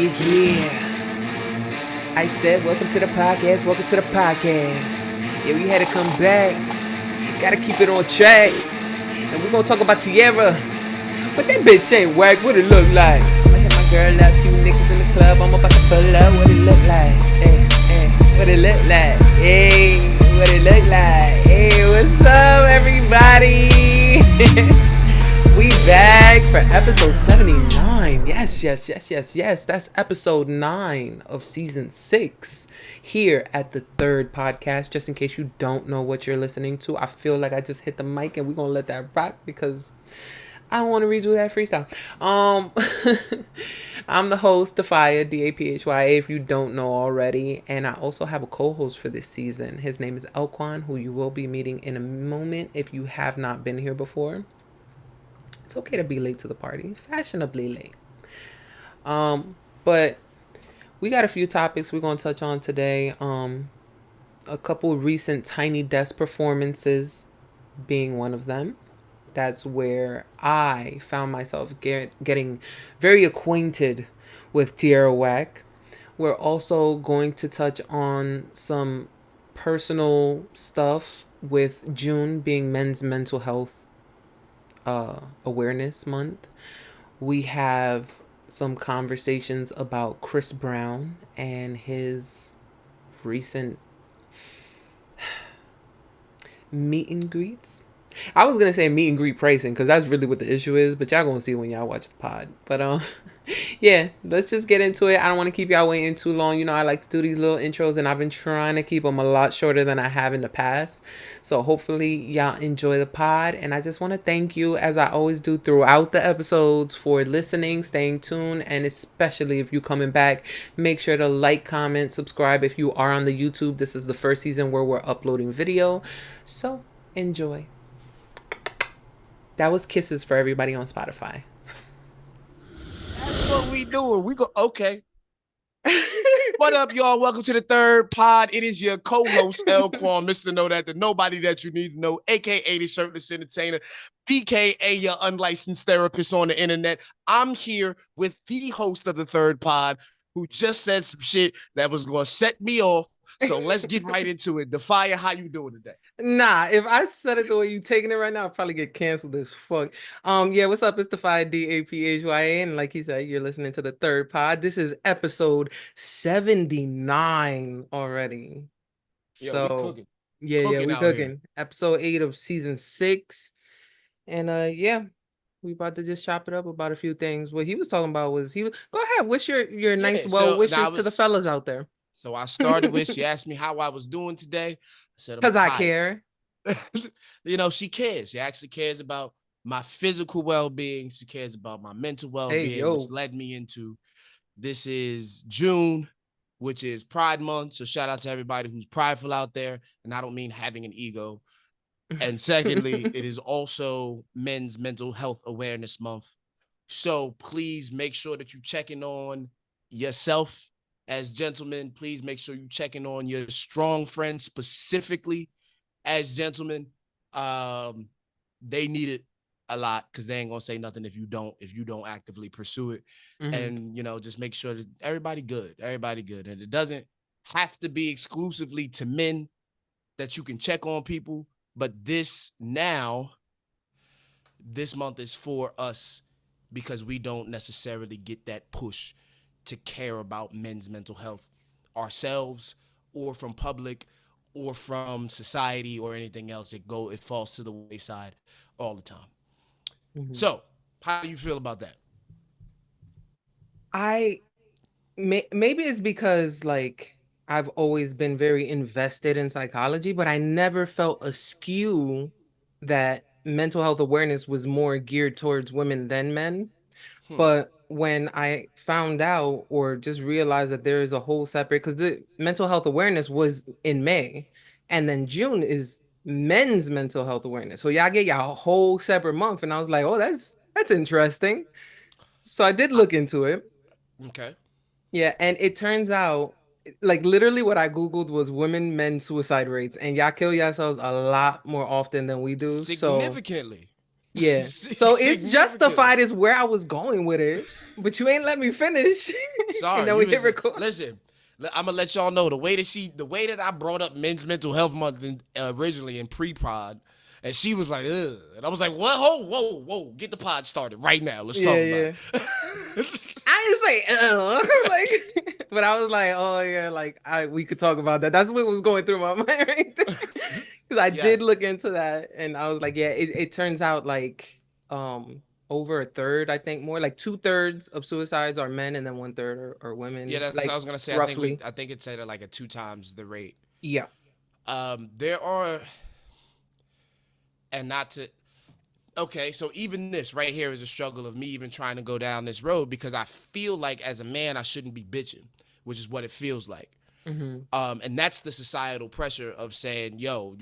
Yeah. I said, welcome to the podcast. Welcome to the podcast. Yeah, we had to come back. Gotta keep it on track. And we're gonna talk about Tierra. But that bitch ain't whack. What it look like? I hit my girl up, few niggas in the club. I'm about to pull up. What it look like? Hey, hey. What it look like? Hey, what it look like? Hey, what's up, everybody? We back for episode 79. Yes. That's episode 9 of season 6 here at the third podcast. Just in case you don't know what you're listening to, I feel like I just hit the mic and we're going to let that rock because I don't want to redo that freestyle. I'm the host, DAPHYA, DAPHYA, if you don't know already. And I also have a co-host for this season. His name is L-Kwon, who you will be meeting in a moment if you have not been here before. It's okay to be late to the party, fashionably late. But we got a few topics we're going to touch on today. A couple recent Tiny Desk performances being one of them. That's where I found myself getting very acquainted with Tierra Whack. We're also going to touch on some personal stuff with June being Men's Mental Health Awareness Month. We have some conversations about Chris Brown and his recent meet and greets. I was gonna say meet and greet pricing because that's really what the issue is, but y'all gonna see when y'all watch the pod. But yeah, let's just get into it. I don't want to keep y'all waiting too long. You know, I like to do these little intros, and I've been trying to keep them a lot shorter than I have in the past. So hopefully y'all enjoy the pod, and I just want to thank you, as I always do throughout the episodes, for listening, staying tuned, and especially if you're coming back, make sure to like, comment, subscribe. If you are on the YouTube, this is the first season where we're uploading video, so enjoy. That was kisses for everybody on Spotify. That's what we doing. We go, okay. What up, y'all? Welcome to the third pod. It is your co-host, L-Kwon, Mr. Know That, the nobody that you need to know, a.k.a. the shirtless entertainer, b.k.a. your unlicensed therapist on the internet. I'm here with the host of the third pod, who just said some shit that was going to set me off. So let's get right into it. DAPHYA, how you doing today? Nah, if I said it the way you taking it right now, I'll probably get canceled as fuck. Yeah, what's up? It's DAPHYA, DAPHYA, and like he said, you're listening to the third pod. This is episode 79 already. Yo, we So cooking. yeah, we out here. cooking. Episode 8 of season 6. And yeah, we about to just chop it up about a few things. What he was talking about was go ahead, wish your nice well wishes to the fellas out there. So I started with, she asked me how I was doing today. I said, I'm Because I tired. care. You know, she cares. She actually cares about my physical well-being. She cares about my mental well-being, which led me into, this is June, which is Pride Month. So shout out to everybody who's prideful out there. And I don't mean having an ego. And secondly, it is also Men's Mental Health Awareness Month. So please make sure that you're checking on yourself. As gentlemen, please make sure you're checking on your strong friends, specifically as gentlemen. They need it a lot because they ain't gonna say nothing if you don't actively pursue it. Mm-hmm. And you know, just make sure that everybody good. And it doesn't have to be exclusively to men that you can check on people, but this month is for us because we don't necessarily get that push to care about men's mental health ourselves or from public or from society or anything else. It falls to the wayside all the time. Mm-hmm. So how do you feel about that? Maybe it's because like I've always been very invested in psychology, but I never felt askew that mental health awareness was more geared towards women than men. But when I found out or just realized that there is a whole separate, because the mental health awareness was in May, and then June is men's mental health awareness. So y'all get y'all a whole separate month. And I was like, oh, that's interesting. So I did look into it. Okay. Yeah, and it turns out, like literally what I Googled was men suicide rates, and y'all kill yourselves a lot more often than we do. Significantly. So, yeah. So it's justified is where I was going with it, but you ain't let me finish. Sorry. And then we hit record. Listen, I'm gonna let y'all know the way that I brought up Men's Mental Health Month originally in pre-prod, and she was like, ugh. And I was like, what? Whoa. Get the pod started right now. Let's talk about it. I didn't say, like, but I was like, oh yeah, like we could talk about that. That's what was going through my mind right there. Because I did look into that, and I was like, yeah, it turns out like over a third, I think more like 2/3 of suicides are men, and then 1/3 are women. Yeah, that's like, what I was gonna say. Roughly. I think it's at like a 2 times the rate. Yeah. There are, and not to. Okay, so even this right here is a struggle of me even trying to go down this road because I feel like as a man I shouldn't be bitching, which is what it feels like. And that's the societal pressure of saying, yo,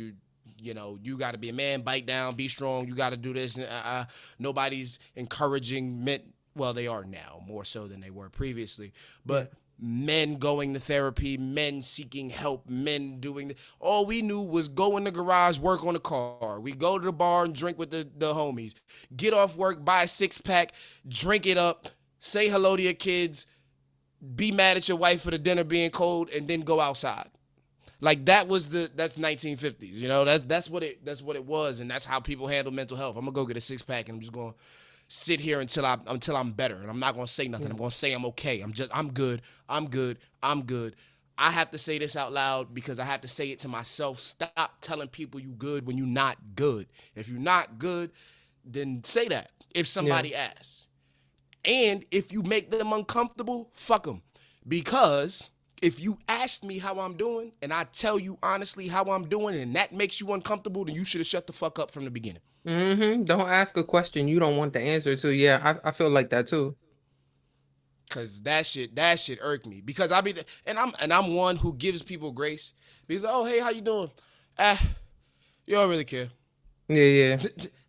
you know, you got to be a man, bite down, be strong, you got to do this. Nobody's encouraging men. Well, they are now more so than they were previously, but men going to therapy, men seeking help, men doing all we knew was go in the garage, work on the car. We go to the bar and drink with the homies. Get off work, buy a 6-pack, drink it up, say hello to your kids, be mad at your wife for the dinner being cold, and then go outside. Like that's 1950s, you know. That's what it was, and that's how people handle mental health. I'm gonna go get a 6-pack and I'm just gonna sit here until I'm better, and I'm not gonna say nothing. I'm gonna say I'm okay. I'm good. I have to say this out loud because I have to say it to myself. Stop telling people you good when you're not good. If you're not good, then say that if somebody asks. And if you make them uncomfortable, fuck them. Because if you ask me how I'm doing and I tell you honestly how I'm doing and that makes you uncomfortable, then you should have shut the fuck up from the beginning. Don't ask a question you don't want the answer to. Yeah, I feel like that too. Cause that shit irked me. Because I'm one who gives people grace. Because hey, how you doing? You don't really care. Yeah.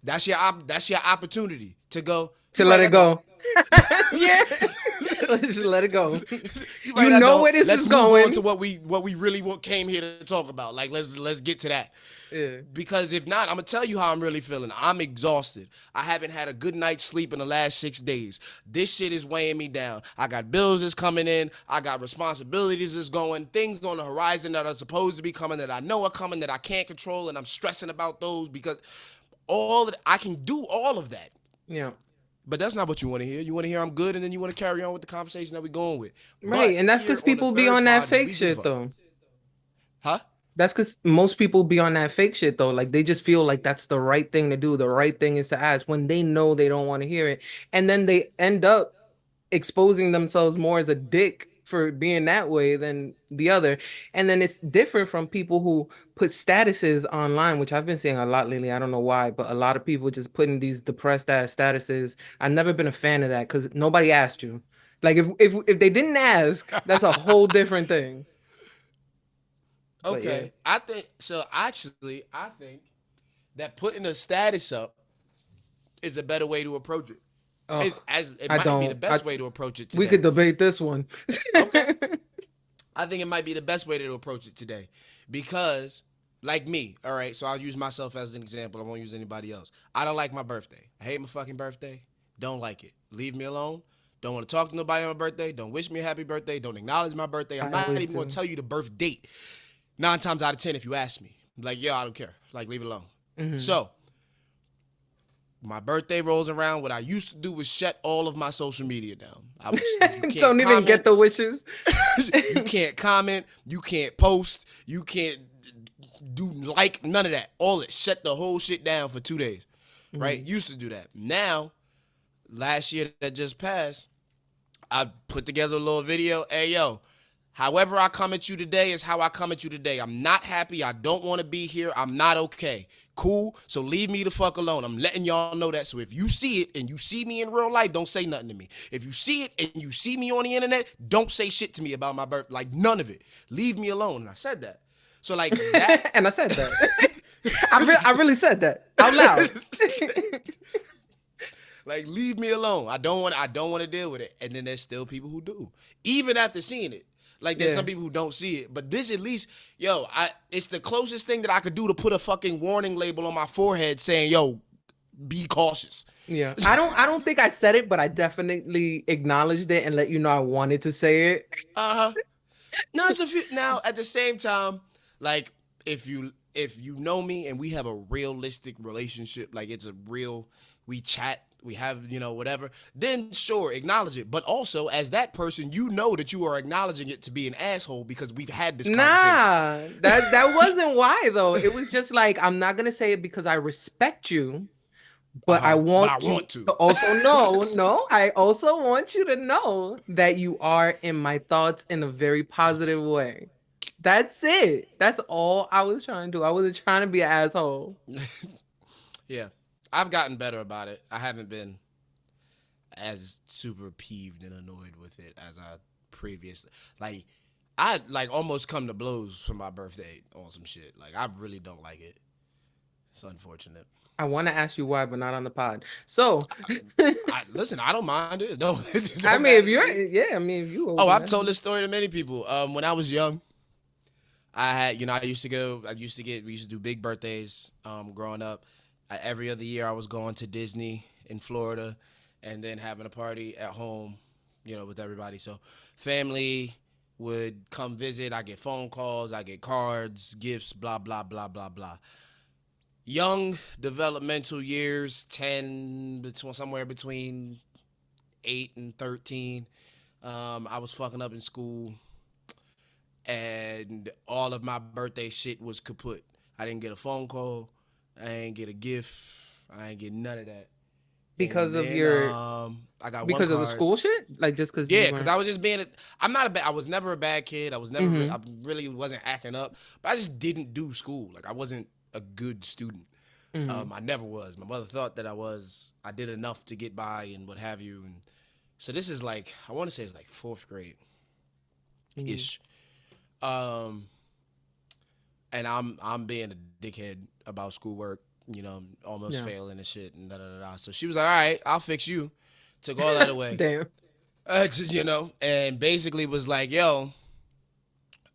That's your opportunity to go to let it go. Yeah. Let's just let it go. You know where this is going. Let's move on to what we really came here to talk about. Like let's get to that. Yeah. Because if not, I'm gonna tell you how I'm really feeling. I'm exhausted. I haven't had a good night's sleep in the last 6 days. This shit is weighing me down. I got bills that's coming in. I got responsibilities that's going. Things on the horizon that are supposed to be coming that I know are coming that I can't control, and I'm stressing about those because I can do all of that. Yeah. But that's not what you want to hear. You want to hear I'm good, and then you want to carry on with the conversation that we're going with. Right, and that's because people be on that fake shit, though. Huh? That's because most people be on that fake shit, though. Like, they just feel like that's the right thing to do. The right thing is to ask when they know they don't want to hear it. And then they end up exposing themselves more as a dick for being that way than the other. And then it's different from people who put statuses online, which I've been seeing a lot lately. I don't know why, but a lot of people just putting these depressed ass statuses. I've never been a fan of that because nobody asked you. Like if they didn't ask, that's a whole different thing. Okay. Yeah. I think that putting a status up is a better way to approach it. It might be the best way to approach it today. We could debate this one. Okay. I think it might be the best way to approach it today. Because, like me, all right, so I'll use myself as an example. I won't use anybody else. I don't like my birthday. I hate my fucking birthday. Don't like it. Leave me alone. Don't want to talk to nobody on my birthday. Don't wish me a happy birthday. Don't acknowledge my birthday. I'm not even going to tell you the birth date. 9 times out of 10 if you ask me. Like, yo, I don't care. Like, leave it alone. Mm-hmm. So, my birthday rolls around. What I used to do was shut all of my social media down. Don't even get the wishes. You can't comment. You can't post. You can't do none of that. All it. Shut the whole shit down for 2 days. Mm-hmm. Right? Used to do that. Now, last year that just passed, I put together a little video. Hey, yo, however I come at you today is how I come at you today. I'm not happy. I don't want to be here. I'm not okay. Cool. So leave me the fuck alone. I'm letting y'all know that. So if you see it and you see me in real life, don't say nothing to me. If you see it and you see me on the internet, don't say shit to me about my birth. Like none of it. Leave me alone. And I said that. So like that. And I said that. I really said that out loud. Like leave me alone. I don't want to deal with it. And then there's still people who do. Even after seeing it. Like, there's some people who don't see it. But this at least, it's the closest thing that I could do to put a fucking warning label on my forehead saying, yo, be cautious. Yeah. I don't think I said it, but I definitely acknowledged it and let you know I wanted to say it. Uh-huh. No, it's a few. Now, at the same time, like if you know me and we have a realistic relationship, like it's a real, we chat, we have, whatever, then sure, acknowledge it. But also, as that person, you know that you are acknowledging it to be an asshole because we've had this conversation. Nah, that wasn't why though. It was just like I'm not gonna say it because I respect you, but I But I want you want to. to also know. No, I also want you to know that you are in my thoughts in a very positive way. That's it. That's all I was trying to do. I wasn't trying to be an asshole. Yeah. I've gotten better about it. I haven't been as super peeved and annoyed with it as I previously. Like, I like almost come to blows for my birthday on some shit. Like, I really don't like it. It's unfortunate. I want to ask you why, but not on the pod. So, Listen, I don't mind it. No, it I don't mean, if matter to you're, me. yeah, I mean, if you Oh, open I've that. told this story to many people. When I was young, I had, we used to do big birthdays. Growing up, every other year I was going to Disney in Florida, and then having a party at home, with everybody. So, family would come visit. I get phone calls, I get cards, gifts, blah blah blah blah blah. Young developmental years, 10 between somewhere between 8 and 13. I was fucking up in school, and all of my birthday shit was kaput. I didn't get a phone call. I didn't get a gift. I ain't get none of that. And Because of then your I got one because of the card. school shit, like just because you Yeah, because weren't. I was just being. I'm not a bad. I was never a bad kid. I was never. Mm-hmm. I really wasn't acting up, but I just didn't do school. Like I wasn't a good student. Mm-hmm. I never was. My mother thought that I was. I did enough to get by and what have you. And so this is like, I want to say it's like fourth grade Mm-hmm. ish. Um, and I'm being a dickhead about schoolwork. Almost Yeah. failing and shit and da da da da. So she was like, "All right, I'll fix you." Took all that away. Damn. And basically was like, "Yo,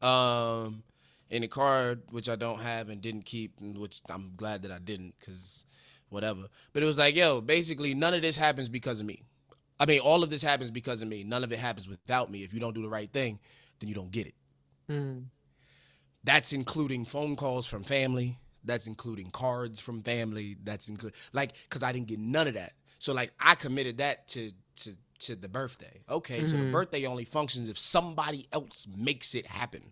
um, in the card, which I don't have and didn't keep, and which I'm glad that I didn't, cause whatever. But it was like, yo, basically none of this happens because of me. I mean, all of this happens because of me. None of it happens without me. If you don't do the right thing, then you don't get it. Mm. That's including phone calls from family. That's including cards from family. That's cause I didn't get none of that. So like I committed that to the birthday. Okay, so the Mm-hmm. birthday only functions if somebody else makes it happen.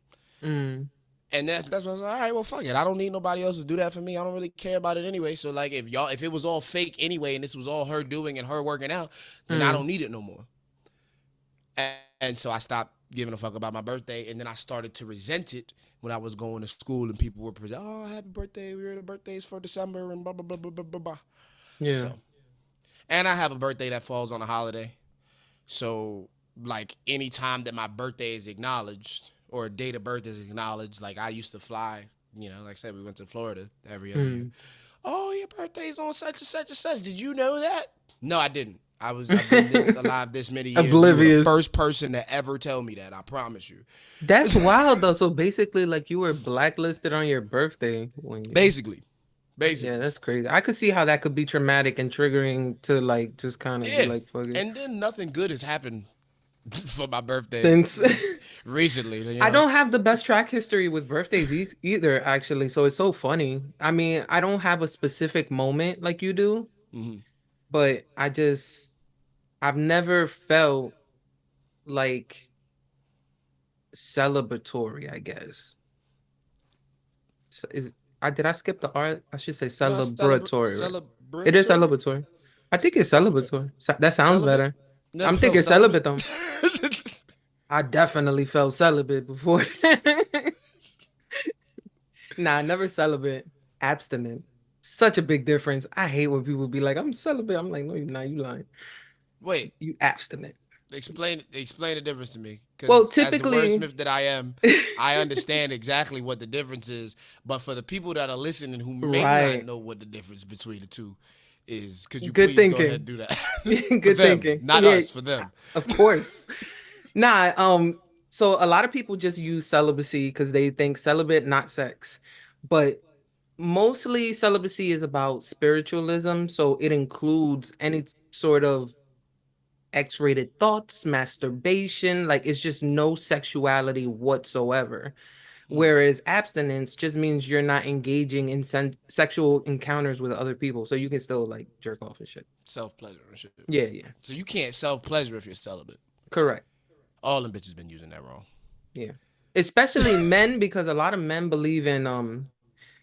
Mm. And that's what I was like, all right, well, fuck it. I don't need nobody else to do that for me. I don't really care about it anyway. So like if it was all fake anyway and this was all her doing and her working out, then I don't need it no more. And so I stopped giving a fuck about my birthday, and then I started to resent it when I was going to school and people were present, oh, happy birthday, we're the birthdays for December and blah blah blah blah blah blah blah. Yeah. So, and I have a birthday that falls on a holiday. So like any time that my birthday is acknowledged or a date of birth is acknowledged, like I used to fly, like I said, we went to Florida every other year. Mm. Oh, your birthday's on such and such and such. Did you know that? No, I didn't. I've been alive this many years. You were the Oblivious. first person to ever tell me that. I promise you. That's wild though. So basically, like you were blacklisted on your birthday when you. Basically. Yeah, that's crazy. I could see how that could be traumatic and triggering to like just kind of be Yeah. like, fuck it. And then nothing good has happened for my birthday Since recently. I don't have the best track history with birthdays either, actually. So it's so funny. I mean, I don't have a specific moment like you do, Mhm. but I've never felt like celebratory, I guess. Is did I skip the R? I should say No, celebratory, right? It is celebratory. celebratory. I think it's celebratory. That sounds Celibate. better. Never I'm felt thinking celibate. celibate though. I definitely felt celibate before. Nah, never celibate. Abstinent. Such a big difference. I hate when people be like, I'm celibate. I'm like, no, you're not. You lying. Wait, You abstinent. explain the difference to me. Well, Because as the typically, wordsmith that I am, I understand exactly what the difference is. But for the people that are listening who may not right. know what the difference between the two is, could you Good please go ahead thinking. and do that? For Good them, thinking. not Yeah, us, for them. of course. Nah, so a lot of people just use celibacy because they think celibate, not sex. But Mostly celibacy is about spiritualism, so it includes any sort of X-rated thoughts, masturbation, like it's just no sexuality whatsoever. Whereas abstinence just means you're not engaging in sexual encounters with other people, so you can still like jerk off and shit. Self-pleasure and shit. Yeah, yeah. So you can't self-pleasure if you're celibate. Correct. All them bitches been using that wrong. Yeah. Especially men, because a lot of men believe in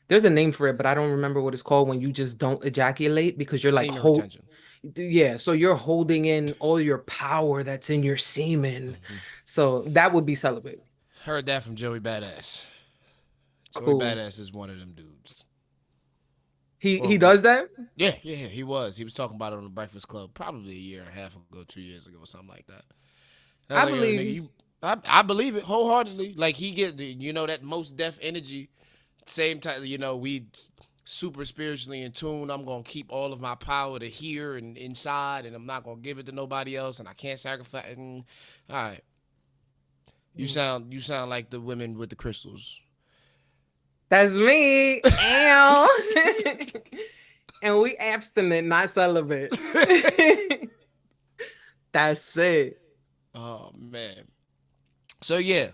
there's a name for it, but I don't remember what it's called when you just don't ejaculate because you're like Semen retention. Yeah, so you're holding in all your power that's in your semen. So that would be celibate. Heard that from Joey Badass. Cool. Joey Badass is one of them dudes. He does that? Yeah, he was. He was talking about it on the Breakfast Club probably a year and a half ago, 2 years ago, or something like that. I believe. I believe it wholeheartedly. Like he get that most deaf energy. Same time, we super spiritually in tune. I'm gonna keep all of my power to hear and inside, and I'm not gonna give it to nobody else, and I can't sacrifice. All right, you sound like the women with the crystals. That's me. And we abstinent, not celibate. That's it. Oh man. So yeah,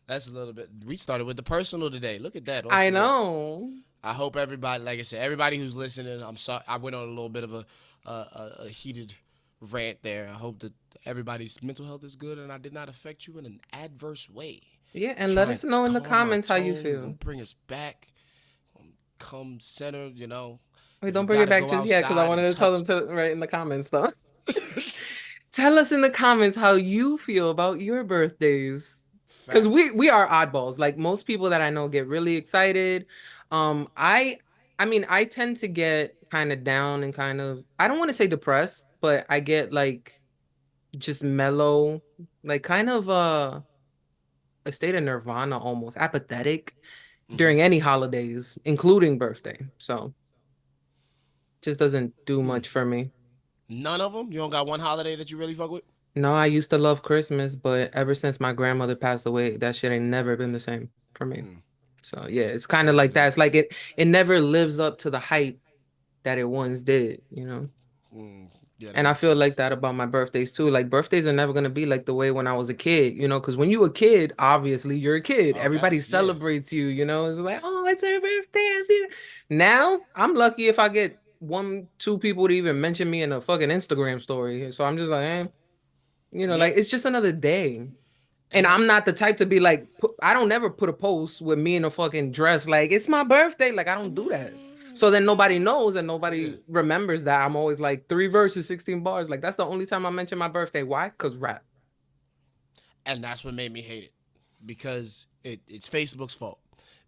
that's a little bit. We started with the personal today. Look at that. I know. I hope everybody, like I said, everybody who's listening. I'm sorry, I went on a little bit of a heated rant there. I hope that everybody's mental health is good and I did not affect you in an adverse way. Yeah, and let us know in the comments how you feel. Bring us back. Come center, Wait, don't bring it back just yet because I wanted to tell them to write in the comments though. Tell us in the comments how you feel about your birthdays. Because we are oddballs. Like most people that I know get really excited. I mean, I tend to get kind of down and kind of, I don't want to say depressed, but I get like just mellow, like kind of a state of nirvana almost, apathetic during any holidays, including birthday. So just doesn't do much for me. None of them? You don't got one holiday that you really fuck with? No, I used to love Christmas, but ever since my grandmother passed away, that shit ain't never been the same for me. So yeah, it's kind of like that. It's like it never lives up to the hype that it once did, Yeah, and I feel like that about my birthdays too. Like birthdays are never gonna be like the way when I was a kid, because when you were a kid, obviously you're a kid. Everybody celebrates you, It's like, oh, it's her birthday. Now I'm lucky if I get 1-2 people to even mention me in a fucking Instagram story. So I'm just like, like it's just another day. And I'm not the type to be like, I don't never put a post with me in a fucking dress. Like, it's my birthday. Like, I don't do that. So then nobody knows and nobody remembers that. I'm always like 3 verses, 16 bars. Like, that's the only time I mention my birthday. Why? Because rap. And that's what made me hate it. Because it's Facebook's fault.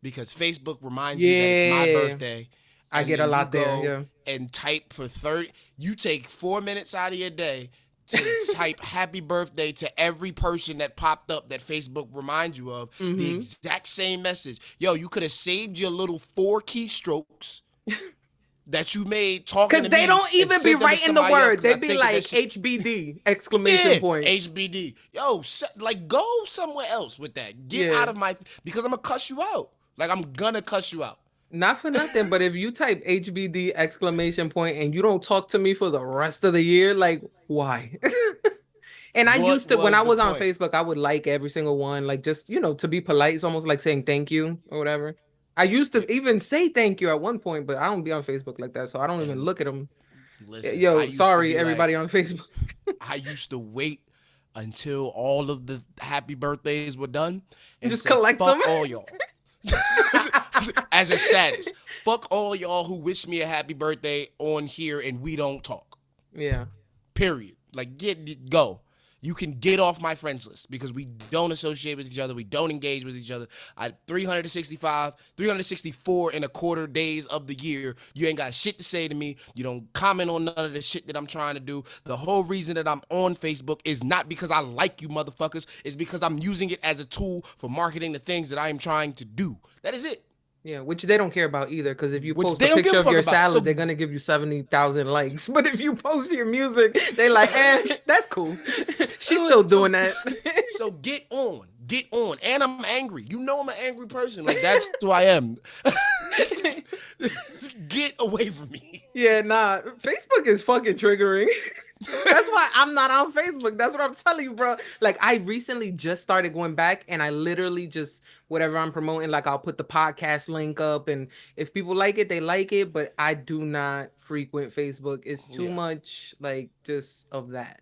Because Facebook reminds you that it's my birthday. I get a lot there, yeah. And type for 30. You take 4 minutes out of your day to type happy birthday to every person that popped up that Facebook reminds you of the exact same message. Yo, you could have saved your little 4 keystrokes that you made talking to me. Because they don't even be writing the word. They be like HBD, exclamation point. HBD. Yo, go somewhere else with that. Get out of my, because I'm going to cuss you out. Like, I'm going to cuss you out. Not for nothing, but if you type HBD exclamation point and you don't talk to me for the rest of the year, like, why? And I used to, when I was on Facebook, I would like every single one, like just, to be polite. It's almost like saying thank you or whatever. I used to even say thank you at one point, but I don't be on Facebook like that, so I don't even look at them. Listen, yo, sorry, everybody on Facebook. I used to wait until all of the happy birthdays were done and just collect them. Fuck all y'all. As a status, fuck all y'all who wish me a happy birthday on here and we don't talk. Yeah. Period. Like, go. You can get off my friends list because we don't associate with each other. We don't engage with each other. 364 and a quarter days of the year. You ain't got shit to say to me. You don't comment on none of the shit that I'm trying to do. The whole reason that I'm on Facebook is not because I like you motherfuckers. It's because I'm using it as a tool for marketing the things that I am trying to do. That is it. Yeah, which they don't care about either, because if you which post a they don't give picture a of fuck your about. salad, So they're gonna give you 70,000 likes. But if you post your music, they like, that's cool. She's still doing that. so get on, and I'm angry. You know I'm an angry person. Like that's who I am. Get away from me. Yeah, nah. Facebook is fucking triggering. That's why I'm not on Facebook. That's what I'm telling you, bro. Like, I recently just started going back, and I literally just whatever I'm promoting, like I'll put the podcast link up, and if people like it, they like it. But I do not frequent Facebook. It's too Yeah. much, like, just of that.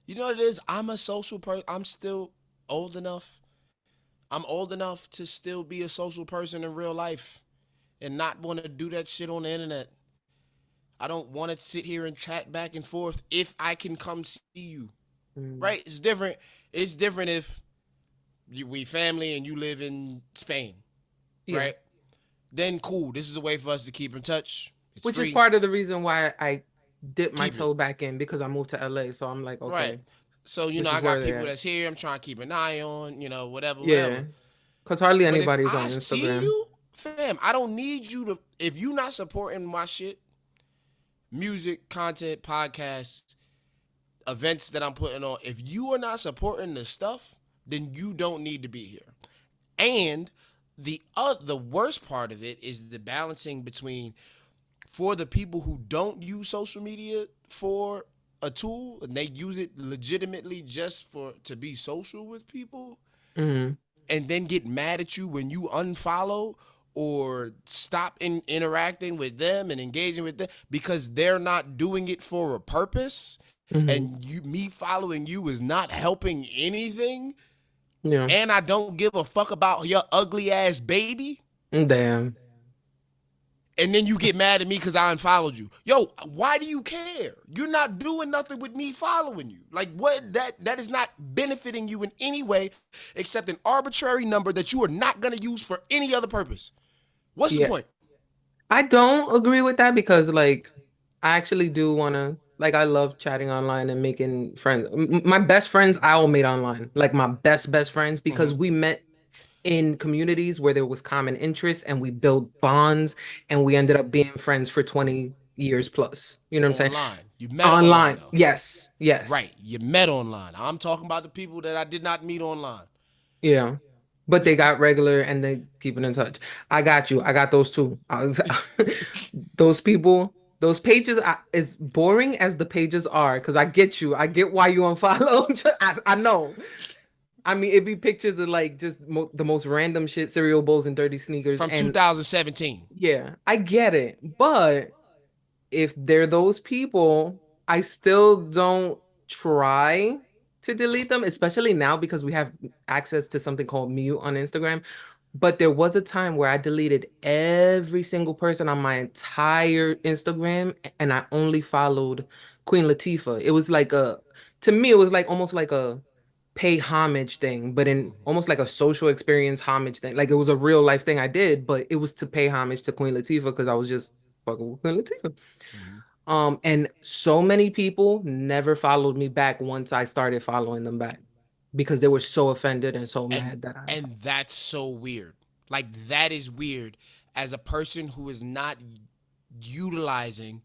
You know what it is? I'm a social person. I'm still old enough. I'm old enough to still be a social person in real life and not want to do that shit on the internet. I don't want to sit here and chat back and forth if I can come see you. Mm. Right? It's different. It's different if we family and you live in Spain. Yeah. Right? Then cool. This is a way for us to keep in touch. It's Which is free. part of the reason why I dipped my Keep it. toe back in, because I moved to LA. So I'm like, Right. okay, So, this I is got where they're people at. that's here. I'm trying to keep an eye on, whatever, Yeah. whatever. Because hardly But if anybody's on I see Instagram. you, fam, I don't need you to, if you not supporting my shit, music, content, podcasts, events that I'm putting on, if you are not supporting the stuff, then you don't need to be here. And the worst part of it is the balancing between, for the people who don't use social media for a tool and they use it legitimately just to be social with people, Mm-hmm. and then get mad at you when you unfollow or stop interacting with them and engaging with them because they're not doing it for a purpose, Mm-hmm. and me following you is not helping anything, Yeah. and I don't give a fuck about your ugly ass baby, Damn. and then you get mad at me because I unfollowed you. Yo, why do you care? You're not doing nothing with me following you. Like, what? That is not benefiting you in any way except an arbitrary number that you are not going to use for any other purpose. What's the Yeah. point? I don't agree with that, because like I actually do want to, like, I love chatting online and making friends. My best friends I all made online. Like my best friends, because Mm-hmm. we met in communities where there was common interests, and we built bonds, and we ended up being friends for 20 years plus. You know what I'm saying? Online. You met online, Online. though. Yes. Right. Yes. You met online. I'm talking about the people that I did not meet online. Yeah. But they got regular and they keep it in touch. I got you. I got those too. I was those people, those pages as boring as the pages are, because I get you. I get why you unfollow. I know. I mean, it'd be pictures of like just the most random shit, cereal bowls and dirty sneakers. From And 2017. yeah, I get it. But if they're those people, I still don't try to delete them, especially now because we have access to something called mute on Instagram. But there was a time where I deleted every single person on my entire Instagram, and I only followed Queen Latifah. It was like to me, it was like almost like a pay homage thing, but in almost like a social experience homage thing. Like it was a real life thing I did, but it was to pay homage to Queen Latifah because I was just fucking with Queen Latifah. Mm-hmm. And so many people never followed me back once I started following them back, because they were so offended and so and mad that I and that's so weird. Like that is weird as a person who is not utilizing,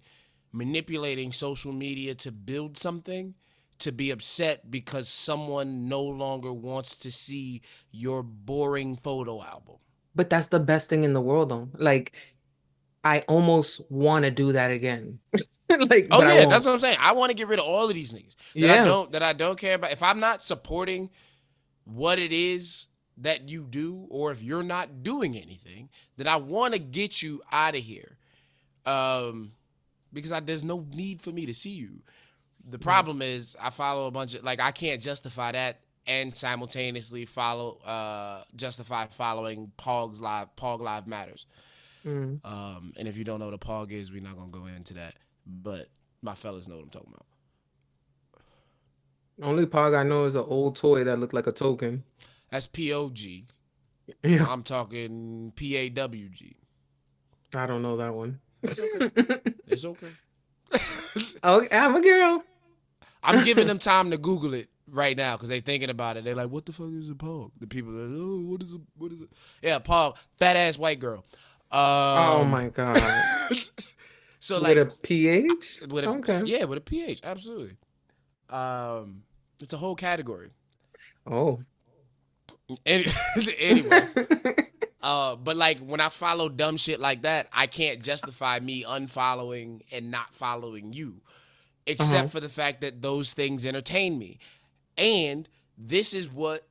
manipulating social media to build something, to be upset because someone no longer wants to see your boring photo album. But that's the best thing in the world though. Like I almost want to do that again. Like, Oh but I yeah, that's won't. what I'm saying. I want to get rid of all of these niggas Yeah. that I don't care about. If I'm not supporting what it is that you do, or if you're not doing anything, then I want to get you out of here. Because there's no need for me to see you. The Yeah. problem is I follow a bunch of, like, I can't justify that and simultaneously justify following Pog Live Matters. Mm. And if you don't know what a Pog is, we're not gonna go into that. But my fellas know what I'm talking about. Only Pog I know is an old toy that looked like a token. That's POG. Yeah. I'm talking PAWG. I don't know that one. It's okay. It's okay. Okay, I'm a girl. I'm giving them time to Google it right now because they thinking about it. They're like, "What the fuck is a pog?" The people are like, "Oh, what is it? What is it?" Yeah, pog, fat ass white girl. Oh Um, my God. so With like a PH? with a Okay. yeah with a pH, absolutely. It's a whole category. Oh. Any, anyway, but like when I follow dumb shit like that, I can't justify me unfollowing and not following you, except Uh-huh. for the fact that those things entertain me. And this is what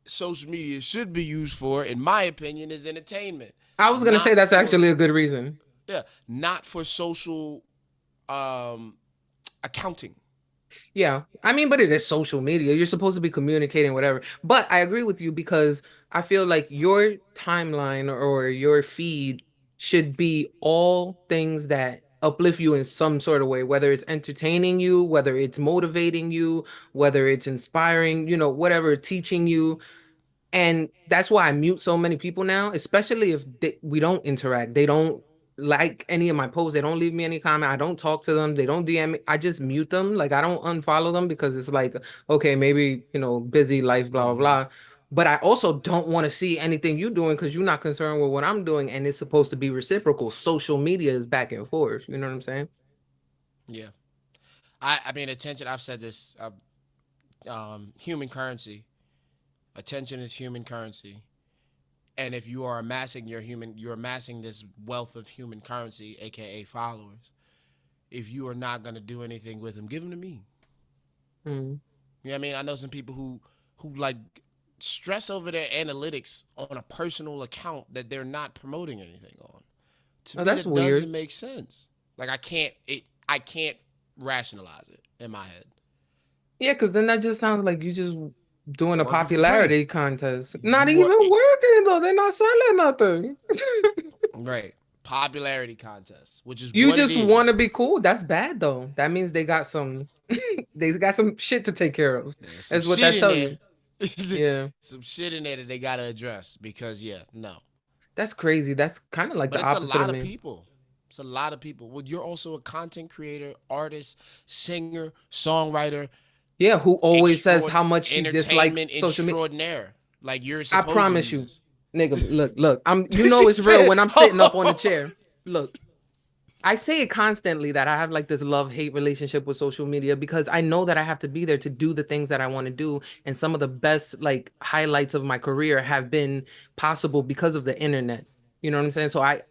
social media should be used for, in my opinion, is entertainment, I was gonna say not that's for actually a good reason. yeah, not for social um accounting. Yeah. I mean, but it is social media. You're supposed to be communicating, whatever. But I agree with you because I feel like your timeline or your feed should be all things that uplift you in some sort of way, whether it's entertaining you, whether it's motivating you, whether it's inspiring, whatever, teaching you. And that's why I mute so many people now, especially if we don't interact. They don't like any of my posts. They don't leave me any comment. I don't talk to them. They don't DM me. I just mute them. Like I don't unfollow them because it's like, okay, maybe, busy life, blah, blah, Mm-hmm. blah. But I also don't want to see anything you doing because you're not concerned with what I'm doing. And it's supposed to be reciprocal. Social media is back and forth. You know what I'm saying? Yeah, I mean attention. I've said this. Human currency. Attention is human currency. And if you are amassing you're amassing this wealth of human currency, aka followers. If you are not gonna do anything with them, give them to me. Mm. You know what I mean? I know some people who like stress over their analytics on a personal account that they're not promoting anything on. To Oh, me, that's that doesn't weird. make sense. Like I can't rationalize it in my head. Yeah, because then that just sounds like you just doing a Working for free. popularity contest. Not You were even working though. They're not selling nothing. right. Popularity contest, which is You what it just want is. to be cool. That's bad though. That means they got some they got some shit to take care of. There's some That's what shit that in tell there. you. Yeah. Some shit in there that they gotta address because yeah, no. That's crazy. That's kind of like But the it's a opposite of lot of me. people. It's a lot of people. Well, you're also a content creator, artist, singer, songwriter, Yeah, who always says extra how much he dislikes entertainment social media. extraordinaire. Like you're I supposed to promise use you, this. nigga, look, She it's real said, when I'm sitting up on the chair. Look, I say it constantly that I have like this love-hate relationship with social media because I know that I have to be there to do the things that I want to do. And some of the best like highlights of my career have been possible because of the internet. You know what I'm saying? So I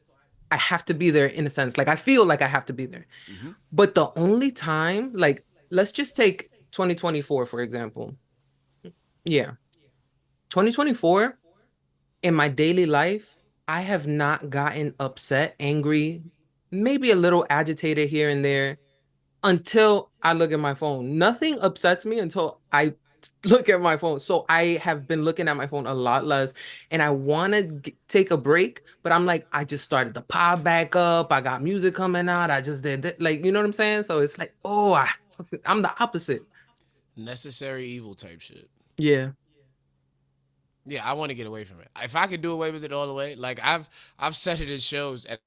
have to be there in a sense. Like I feel like I have to be there. mm-hmm. But the only time, like, let's just take 2024, for example. Yeah. 2024 in my daily life, I have not gotten upset, angry, maybe a little agitated here and there until I look at my phone. Nothing upsets me until I look at my phone. So I have been looking at my phone a lot less and I want to take a break, but I'm like, I just started the pod back up. I got music coming out. I just did that. Like, you know what I'm saying? So it's like, oh, I'm the opposite. Necessary evil type shit. Yeah. Yeah, I want to get away from it. If I could do away with it all the way, like I've said it in shows and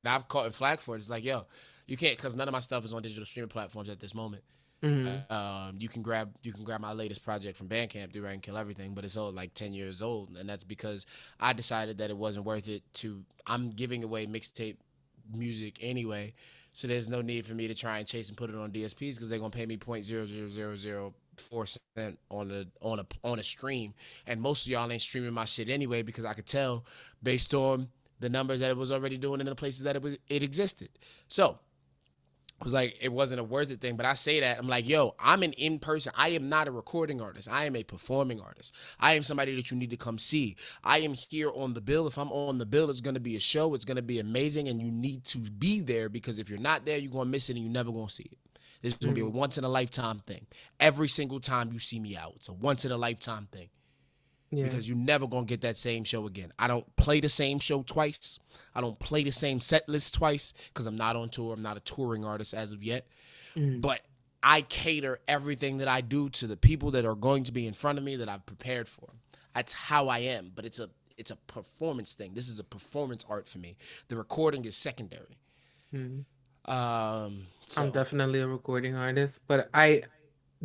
I've caught in flack for it. It's like, yo, you can't because none of my stuff is on digital streaming platforms at this moment. Hmm. You can grab my latest project from Bandcamp, Do Right and Kill Everything, but it's old, like 10 years old, and that's because I decided that it wasn't worth it. I'm giving away mixtape music anyway, so there's no need for me to try and chase and put it on DSPs because they're gonna pay me 0.00004 cent on a stream, and most of y'all ain't streaming my shit anyway because I could tell based on the numbers that it was already doing in the places that it existed. So it was like it wasn't a worth it thing, but I say that I'm like, yo, I'm an in person. I am not a recording artist. I am a performing artist. I am somebody that you need to come see. I am here on the bill. If I'm on the bill, it's gonna be a show. It's gonna be amazing, and you need to be there because if you're not there, you're gonna miss it and you're never gonna see it. This is gonna be a Hmm. once in a lifetime thing. Every single time you see me out, it's a once in a lifetime thing Yeah. because you're never gonna get that same show again. I don't play the same show twice. I don't play the same set list twice because I'm not on tour. I'm not a touring artist as of yet. Hmm. But I cater everything that I do to the people that are going to be in front of me that I've prepared for. That's how I am. But it's a performance thing. This is a performance art for me. The recording is secondary. Hmm. I'm So definitely a recording artist, but I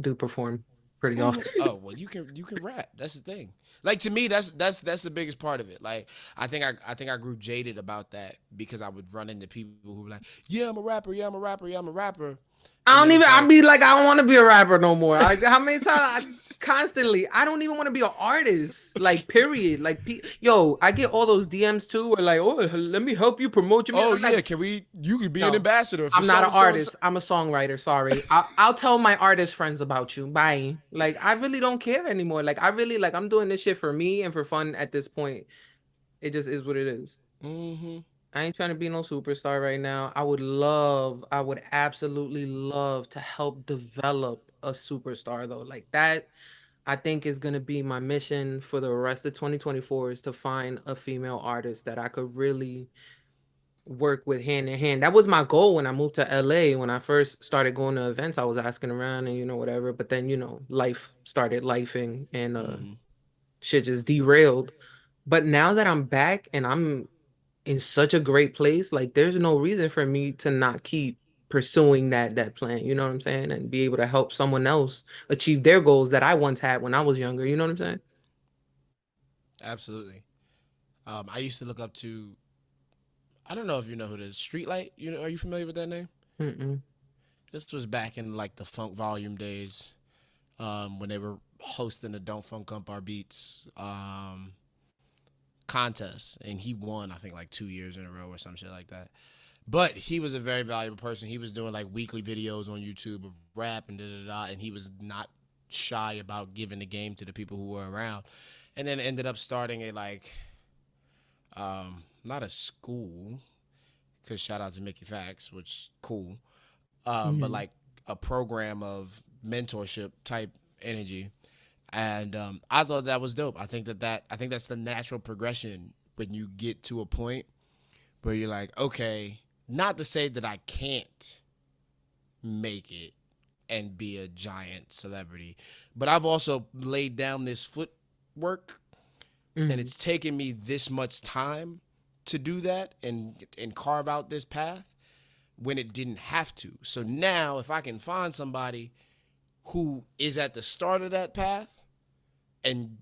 do perform. pretty often. Oh well, you can rap. That's the thing. Like to me, that's the biggest part of it. Like I think I grew jaded about that because I would run into people who were like, "Yeah, I'm a rapper. Yeah, I'm a rapper. Yeah, I'm a rapper." I And don't then even. it's I like, be like, I don't want to be a rapper no more. How many times? Constantly. I don't even want to be an artist. Like, period. Like, yo, I get all those DMs too. Where like, oh, let me help you promote your music. "Oh I'm yeah, like, can we? You could be an no, ambassador for I'm not so an and so and so." artist. I'm a songwriter. Sorry. I'll tell my artist friends about you. Bye. Like, I really don't care anymore. Like, I really like. I'm doing this shit for me and for fun at this point. It just is what it is. Mm-hmm. I ain't trying to be no superstar right now. I would absolutely love to help develop a superstar though. Like that, I think is gonna be my mission for the rest of 2024 is to find a female artist that I could really work with hand in hand. That was my goal when I moved to LA. When I first started going to events, I was asking around and whatever. But then life started lifing and Mm-hmm. shit just derailed. But now that I'm back and I'm in such a great place, like there's no reason for me to not keep pursuing that plan, you know what I'm saying? And be able to help someone else achieve their goals that I once had when I was younger, you know what I'm saying? Absolutely. I used to look up to. I don't know if you know who this Streetlight. Are you familiar with that name? Mm-mm. This was back in like the Funk Volume days, when they were hosting the Don't Funk Up Our Beats contest, and he won I think like 2 years in a row or some shit like that. But he was a very valuable person. He was doing like weekly videos on YouTube of rap and da da da, and he was not shy about giving the game to the people who were around, and then ended up starting a like, not a school, because shout out to Mickey Fax, which cool, but Mm-hmm. like a program of mentorship type energy. And I thought that was dope. I think that's the natural progression when you get to a point where you're like, okay, not to say that I can't make it and be a giant celebrity, but I've also laid down this footwork, and Mm-hmm. it's taken me this much time to do that and carve out this path when it didn't have to. So now if I can find somebody who is at the start of that path and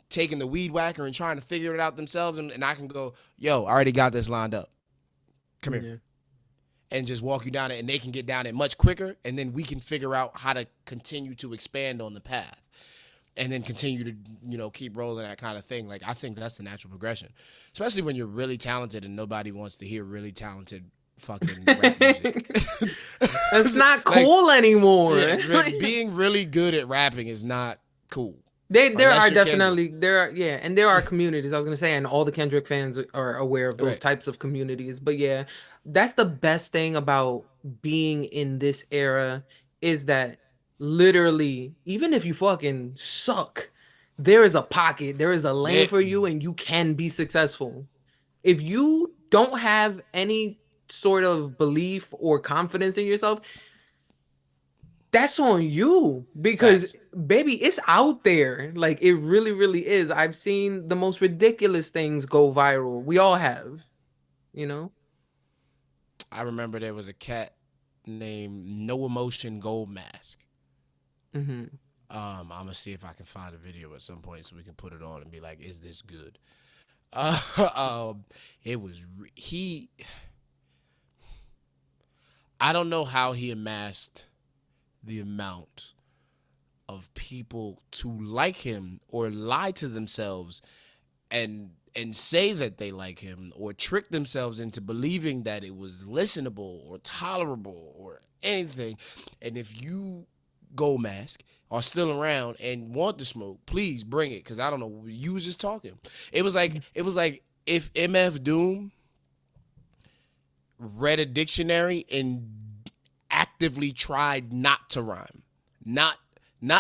taking the weed whacker and trying to figure it out themselves, and I can go, yo, I already got this lined up. Come here. Yeah. And just walk you down it, and they can get down it much quicker, and then we can figure out how to continue to expand on the path. And then continue to, keep rolling, that kind of thing. Like, I think that's the natural progression. Especially when you're really talented and nobody wants to hear really talented fucking rap music. It's not Like, cool anymore. yeah, being really good at rapping is not cool. There Unless are you're Kendrick. definitely and there are communities. I was gonna say, and all the Kendrick fans are aware of those Right. types of communities. But yeah, that's the best thing about being in this era is that literally, even if you fucking suck, there is a pocket, there is a lane Yeah. for you, and you can be successful. If you don't have any sort of belief or confidence in yourself, that's on you because Facts. baby, it's out there. Like it really, really is. I've seen the most ridiculous things go viral. We all have, you know? I remember there was a cat named No Emotion Gold Mask. Hmm. I'm gonna see if I can find a video at some point so we can put it on and be like, "Is this good?" It was he. I don't know how he amassed the amount of people to like him or lie to themselves and say that they like him or trick themselves into believing that it was listenable or tolerable or anything. And if you, Gold Mask, are still around and want to smoke, please bring it, because I don't know, you was just talking. It was like if MF Doom read a dictionary and actively tried not to rhyme. Not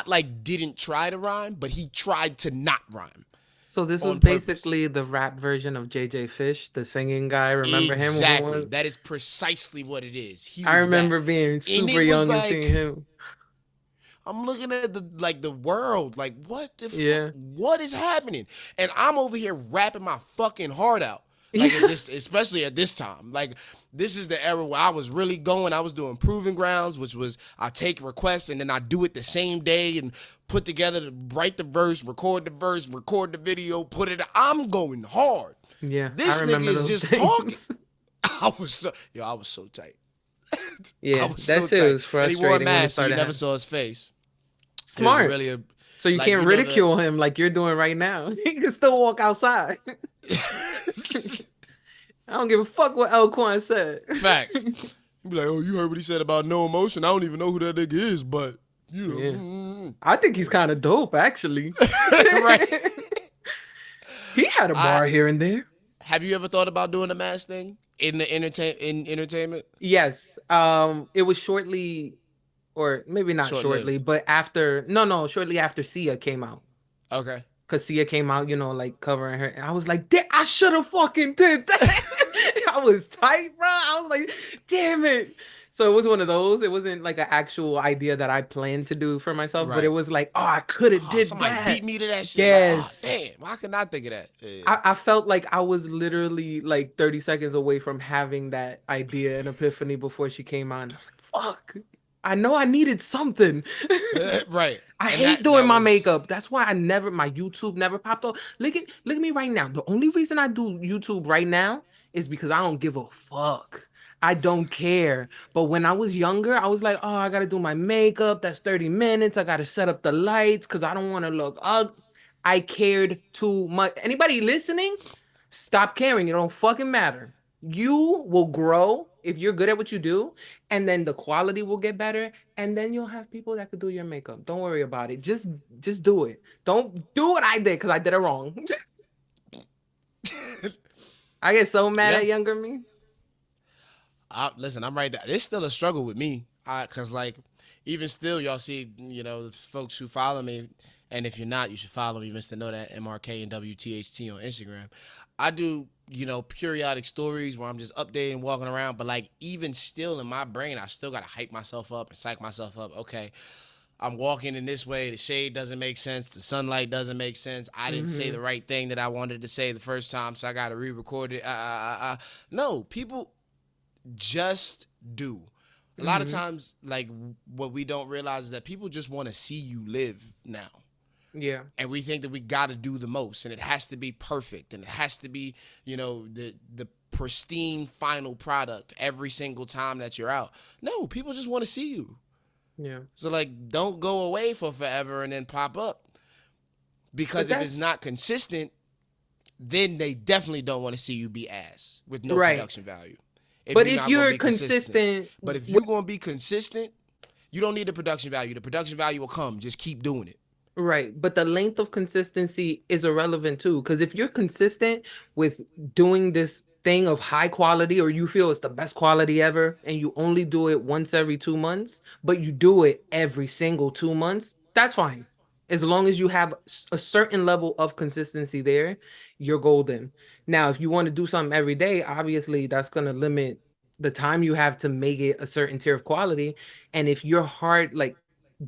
like didn't try to rhyme, but he tried to not rhyme So this was on purpose. basically the rap version of JJ Fish, the singing guy. Remember him? Exactly. That is precisely what it is. He I was that. remember being And super it was young and seeing like, him. I'm looking at the world, like what the fuck, Yeah. what is happening? And I'm over here rapping my fucking heart out. Like at this, especially at this time. Like this is the era where I was really going. I was doing Proving Grounds, which was I take requests and then I do it the same day and put together to write the verse, record the video, put it. I'm going hard. Yeah, This I nigga remember is those just things. talking. I was so tight. Yeah, I was that so shit tight. was And he wore a frustrating when it mask, so you started never happening. saw his face. It was Smart. really a So you like can't ridicule him like you're doing right now. He can still walk outside. I don't give a fuck what L-Kwon said. Facts. Be like, oh, you heard what he said about no emotion. I don't even know who that nigga is, but you know. Yeah. I think he's kind of dope, actually. Right. He had a bar here and there. Have you ever thought about doing a mask thing in the entertainment? Yes. It was shortly, or maybe not shortly, but shortly after Sia came out. Okay. Cause Sia came out, like covering her, and I was like, I should have fucking did that. I was tight, bro. I was like, damn it. So it was one of those. It wasn't like an actual idea that I planned to do for myself, but it was like, I could have did somebody that. Beat me to that shit. Yes. Like, damn, why could I think of that? Yeah. I felt like I was literally like 30 seconds away from having that idea and epiphany before she came on. I was like, fuck. I know I needed something. Right. I hate doing my makeup. That's why my YouTube never popped up. Look at me right now. The only reason I do YouTube right now is because I don't give a fuck. I don't care. But when I was younger, I was like, oh, I gotta do my makeup. That's 30 minutes. I gotta set up the lights because I don't want to look ugly. I cared too much. Anybody listening? Stop caring. It don't fucking matter. You will grow if you're good at what you do, and then the quality will get better, and then you'll have people that could do your makeup. Don't worry about it. Just do it. Don't do what I did because I did it wrong. I get so mad at younger me. Listen, I'm right there. It's still a struggle with me. Cause like even still, y'all see, the folks who follow me, and if you're not, you should follow me, Mr. Know That, MRK and WTHT on Instagram. I do, periodic stories where I'm just updating, walking around, but like even still in my brain, I still gotta hype myself up and psych myself up. Okay, I'm walking in this way. The shade doesn't make sense. The sunlight doesn't make sense. I didn't say the right thing that I wanted to say the first time, so I gotta re-record it. No, people just do. A lot of times, like what we don't realize is that people just want to see you live now. Yeah. And we think that we got to do the most, and it has to be perfect, and it has to be, the pristine final product every single time that you're out. No, people just want to see you. Yeah. So like, don't go away for forever and then pop up, because if it's not consistent, then they definitely don't want to see you be ass with no production value. But if you're consistent, but if you're going to be consistent, you don't need the production value. The production value will come. Just keep doing it. Right. But the length of consistency is irrelevant too. Because if you're consistent with doing this thing of high quality, or you feel it's the best quality ever, and you only do it once every 2 months, but you do it every single 2 months, that's fine. As long as you have a certain level of consistency there, you're golden. Now, if you want to do something every day, obviously that's going to limit the time you have to make it a certain tier of quality. And if your heart like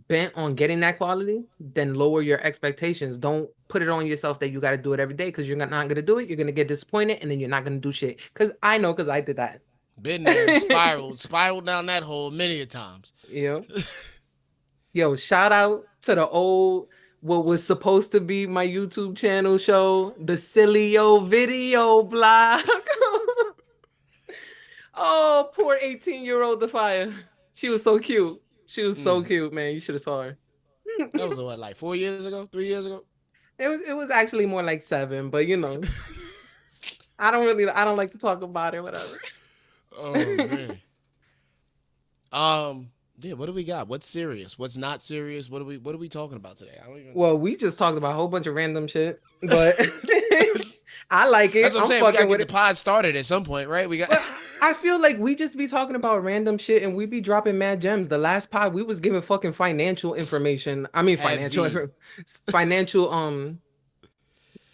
bent on getting that quality, then lower your expectations. Don't put it on yourself that you got to do it every day, because you're not going to do it. You're going to get disappointed, and then you're not going to do shit. Because I know, because I did that. Been there, spiraled down that hole many a times. Yeah. Yo, shout out to the old, what was supposed to be my YouTube channel show, the Silly Video blog. Oh, poor 18-year-old DAPHYA. She was so cute. She was so cute, man. You should have saw her. That was what, like 4 years ago, 3 years ago? It was actually more like 7, but I don't like to talk about it, whatever. Oh man. Yeah, what do we got? What's serious? What's not serious? What are we talking about today? Well, we just talked about a whole bunch of random shit, but I like it. That's what I'm saying. We gotta get the pod started at some point, right? I feel like we just be talking about random shit, and we be dropping mad gems. The last pod, we was giving fucking financial information. I mean, financial,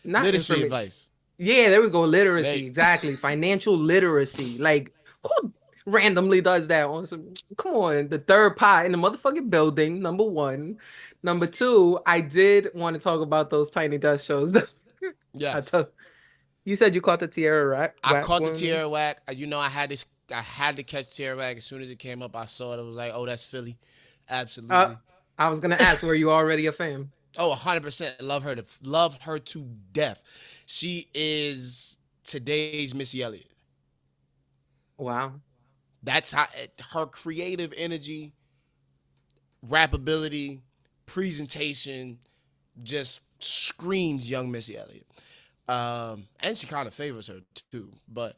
not literacy advice. Yeah, there we go. Literacy, exactly. Financial literacy. Like, who randomly does that on some? Come on, the third pod in the motherfucking building. Number 1, number 2. I did want to talk about those Tiny Desk shows. Yes. You said you caught the Tierra I whack caught the one? Tierra whack. You know, I had this. I had to catch Tierra whack as soon as it came up. I saw it. I was like, oh, that's Philly. Uh, Absolutely. I was gonna ask, were you already a fan? Oh, 100%. Love her to death. She is today's Missy Elliott. Wow. That's how her creative energy, rap ability, presentation just screams young Missy Elliott. And she kind of favors her too, but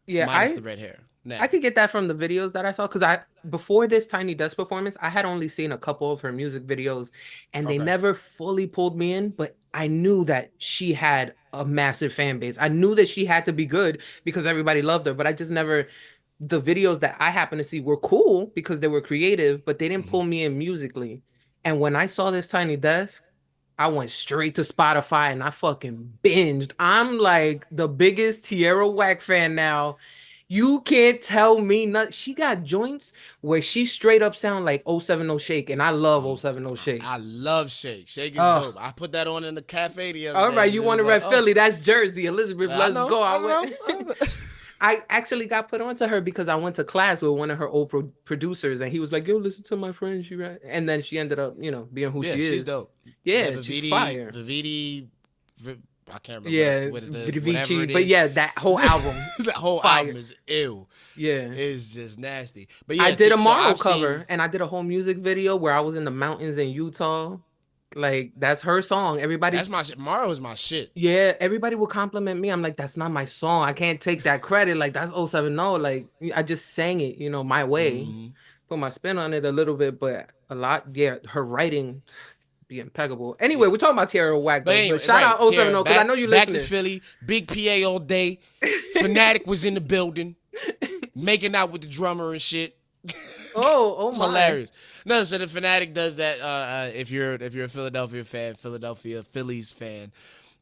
Yeah, minus the red hair. I Now, could get that from the videos that I saw because I before this Tiny Desk performance, I had only seen a couple of her music videos and they okay. never fully pulled me in, but I knew that she had a massive fan base. I knew that she had to be good because everybody loved her, but I just never the videos that I happened to see were cool because they were creative, but they didn't Mm-hmm. pull me in musically. And when I saw this Tiny Desk, I went straight to Spotify and I fucking binged. I'm like the biggest Tierra Whack fan now. You can't tell me nothing. She got joints where she straight up sound like 070 Shake, and I love 070 Shake. I love Shake. Shake is Oh, dope. I put that on in the cafe the other all day, right. and You it want was to like, rep oh, Philly? That's Jersey. Elizabeth, I let's know, go. I know. I know. I actually got put onto her because I went to class with one of her old producers, and he was like, "Yo, listen to my friend." She right, and then she ended up, being who Yeah, she she's is. dope. Yeah, Yeah, she's fire. I can't remember Yeah, what whatever Vici, it but is. yeah, that whole album, That whole fire. album is ill. Yeah. It's just nasty. But I yeah, did a so Morrow I've cover seen. and I did a whole music video where I was in the mountains in Utah. Like that's her song. Everybody, That's my shit. Mario is my shit. yeah, everybody will compliment me. I'm like, that's not my song. I can't take that credit. Like that's 070. Like I just sang it, my way. Mm-hmm. Put my spin on it a little bit, but a lot, yeah, her writing be impeccable. Anyway, Yeah. we're talking about Tierra Whack But though. But anyway, shout right, out 070 Tierra, because I know you're back to listening. Philly. Big PA all day. Fanatic was in the building, making out with the drummer and shit. Oh It's my. hilarious. No, so the Fanatic does that. If you're a Philadelphia fan, Phillies fan,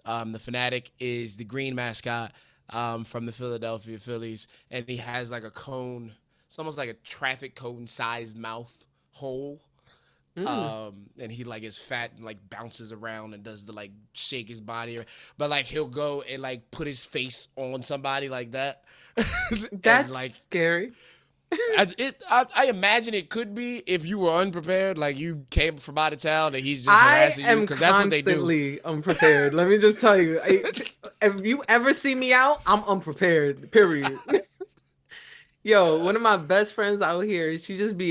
the Fanatic is the green mascot from the Philadelphia Phillies, and he has like a cone. It's almost like a traffic cone sized mouth hole. Mm. And he like is fat and like bounces around and does the like shake his body, but like he'll go and like put his face on somebody like that, and That's like scary. I imagine it could be if you were unprepared, like you came from out of town and he's just I harassing you am because that's what they do. constantly unprepared. Let me just tell you. If you ever see me out, I'm unprepared. Period. Yo, one of my best friends out here,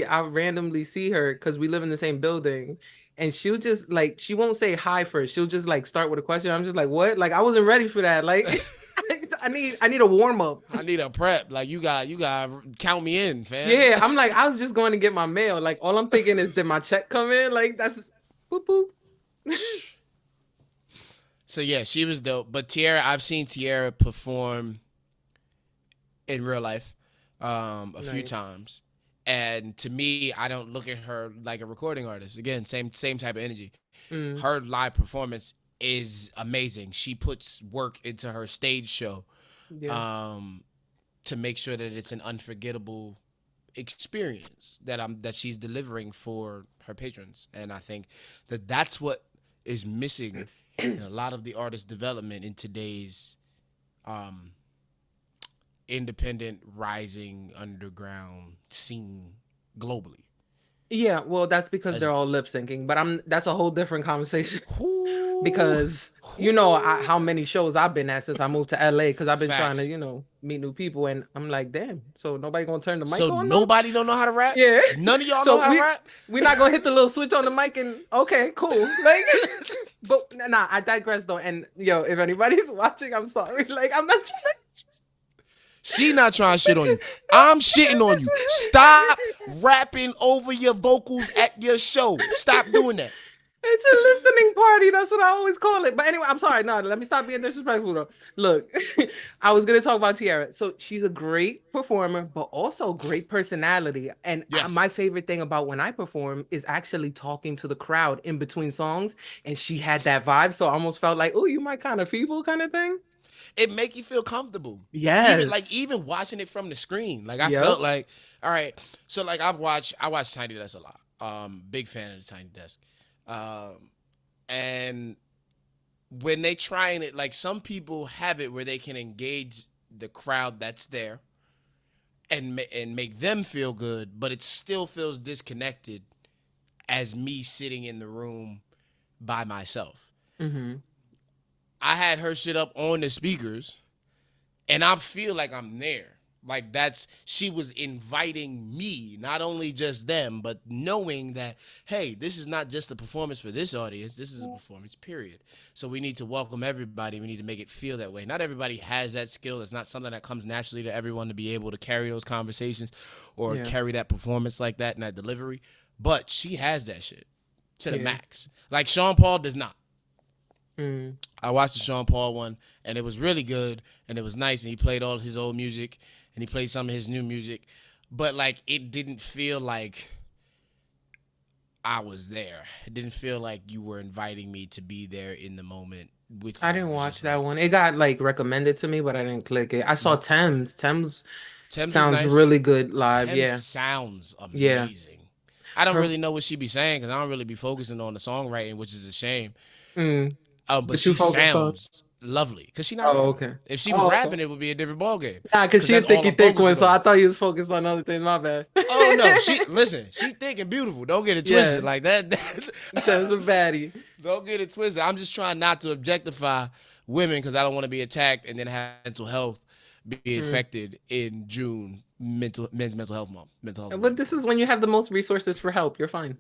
I randomly see her because we live in the same building. And she'll just like, she won't say hi first. She'll just like start with a question. I'm just like, what? Like, I wasn't ready for that. Like, I need a warm up. I need a prep. Like you got count me in, fam. Yeah, I'm like, I was just going to get my mail. Like, all I'm thinking is, did my check come in? Like, that's boop boop. So yeah, she was dope. But Tierra, I've seen Tierra perform in real life a few Nice. times. And to me, I don't look at her like a recording artist. Again, same type of energy. Mm, Her live performance is amazing. She puts work into her stage show yeah. um, to make sure that it's an unforgettable experience that she's delivering for her patrons. And I think that that's what is missing in a lot of the artist development in today's independent, rising, underground scene globally. Yeah, well, that's because As, they're all lip syncing, but that's a whole different conversation whoo, because whoo. how many shows I've been at since I moved to LA because I've been trying to, Facts. meet new people and I'm like, damn, so nobody gonna turn the mic So on though? nobody don't know how to rap? Yeah. None of y'all know So how to rap? we're not gonna hit the little switch on the mic and okay, cool. Like but nah, I digress though. And yo, if anybody's watching, I'm sorry. Like I'm not trying to She not trying to shit on you. I'm shitting on you. Stop rapping over your vocals at your show. Stop doing that. It's a listening party. That's what I always call it. But anyway, I'm sorry. No, let me stop being disrespectful though. Look, I was gonna talk about Tierra. So she's a great performer, but also great personality. And Yes. my favorite thing about when I perform is actually talking to the crowd in between songs. And she had that vibe, so I almost felt like, oh, you my kind of people, kind of thing. It make you feel comfortable. Yes. Even watching it from the screen. Like I Yep. felt like, all right. So like I watch Tiny Desk a lot. Big fan of the Tiny Desk. And when they trying it, like some people have it where they can engage the crowd that's there and make them feel good, but it still feels disconnected as me sitting in the room by myself. Mm-hmm. I had her shit up on the speakers, and I feel like I'm there. Like she was inviting me, not only just them, but knowing that, hey, this is not just a performance for this audience. This is a performance, period. So we need to welcome everybody. We need to make it feel that way. Not everybody has that skill. It's not something that comes naturally to everyone to be able to carry those conversations or carry that performance like that and that delivery. But she has that shit to the max. Like Sean Paul does not. I watched the Sean Paul one, and it was really good, and it was nice, and he played all his old music, and he played some of his new music, but like it didn't feel like I was there. It didn't feel like you were inviting me to be there in the moment with you. I didn't watch that one. It got like recommended to me, but I didn't click it. I saw Thames. Thames sounds nice. Really good live. Thames sounds amazing. I don't really know what she be saying because I don't really be focusing on the songwriting, which is a shame. But she sounds lovely because she not. Okay. If she was rapping, it would be a different ballgame. Nah, because she's thick one, so I thought you was focused on other things. My bad. Oh no, she thick and beautiful. Don't get it twisted like that. That's a baddie. Don't get it twisted. I'm just trying not to objectify women because I don't want to be attacked and then have mental health be affected in June. Men's mental health month. But this is when you have the most resources for help. You're fine.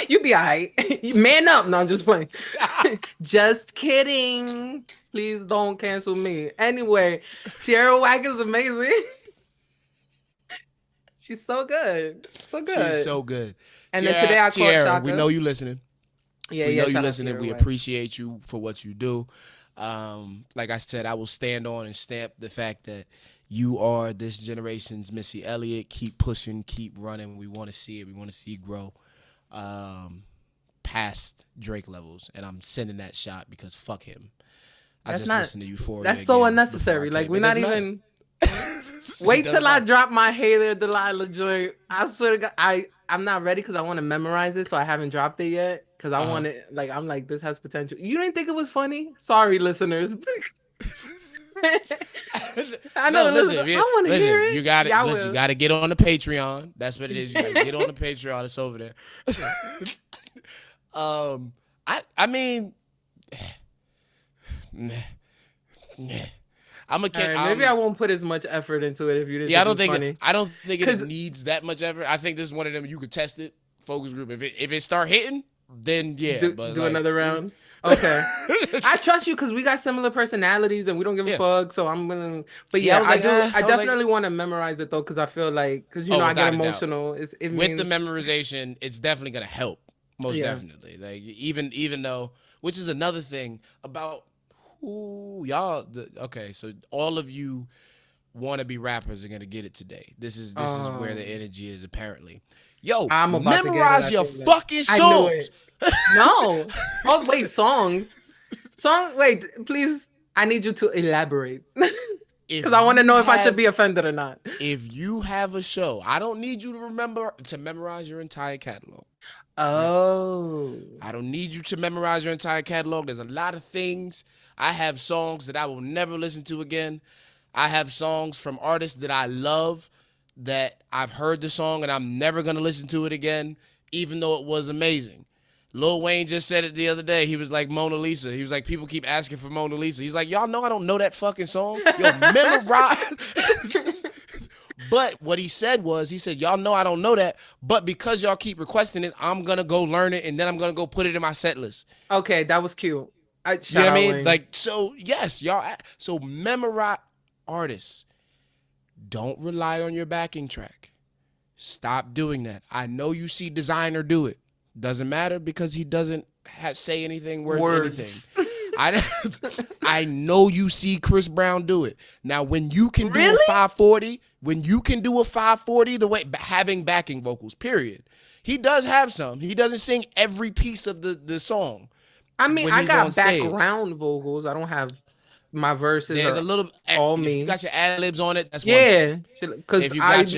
You be all right. Man up. No, I'm just playing. Just kidding. Please don't cancel me. Anyway, Tierra Whack is amazing. She's so good. So good. She's so good. And Tierra, then today I called Tierra, Chaka. we know you listening. Yeah, we know you listening. We appreciate you for what you do. Like I said, I will stand on and stamp the fact that you are this generation's Missy Elliott. Keep pushing, keep running. We want to see it. We want to see it grow past Drake levels. And I'm sending that shot because fuck him. I just listened to Euphoria. That's so unnecessary. Like, we're not even... Wait till I drop my Hater Delilah joint. I swear to God, I'm not ready because I want to memorize it, so I haven't dropped it yet. Because I want it, like, I'm like, this has potential. You didn't think it was funny? Sorry, listeners. I know. No, listen, I want to hear it. You got it. Listen, you got to get on the Patreon. That's what it is. You got to get on the Patreon. It's over there. I mean, maybe I won't put as much effort into it if you didn't. Yeah, I don't think it needs that much effort. I think this is one of them you could test it. Focus group. If it start hitting, then yeah. Do like, another round. Okay. I trust you because we got similar personalities and we don't give a fuck. So I'm willing. But yeah, I definitely want to memorize it though because I feel like I get emotional. With the memorization, it's definitely gonna help. Most definitely. Like even though, which is another thing about who y'all. Okay, so all of you wannabe rappers are gonna get it today. This is where the energy is apparently. Yo, memorize your fucking songs. No. Oh, wait, songs. Wait, please. I need you to elaborate. Because I want to know if I should be offended or not. If you have a show, I don't need you to memorize your entire catalog. Oh. I don't need you to memorize your entire catalog. There's a lot of things. I have songs that I will never listen to again. I have songs from artists that I love that I've heard the song and I'm never going to listen to it again, even though it was amazing. Lil Wayne just said it the other day. He was like, Mona Lisa. He was like, people keep asking for Mona Lisa. He's like, y'all know I don't know that fucking song. Yo, memorize. But what he said, y'all know I don't know that, but because y'all keep requesting it, I'm going to go learn it and then I'm going to go put it in my set list. Okay, that was cute. You know what I mean? Like, so, yes, y'all. So memorize artists. Don't rely on your backing track. Stop doing that. I know you see Designer do it. Doesn't matter because he doesn't say anything worth anything. I know you see Chris Brown do it. Now, when you can do a 540, the way having backing vocals, period. He does have some. He doesn't sing every piece of the song. I mean, I got background vocals. I don't have my verses. There's a little all if me. You got your ad libs on it. That's one thing. Because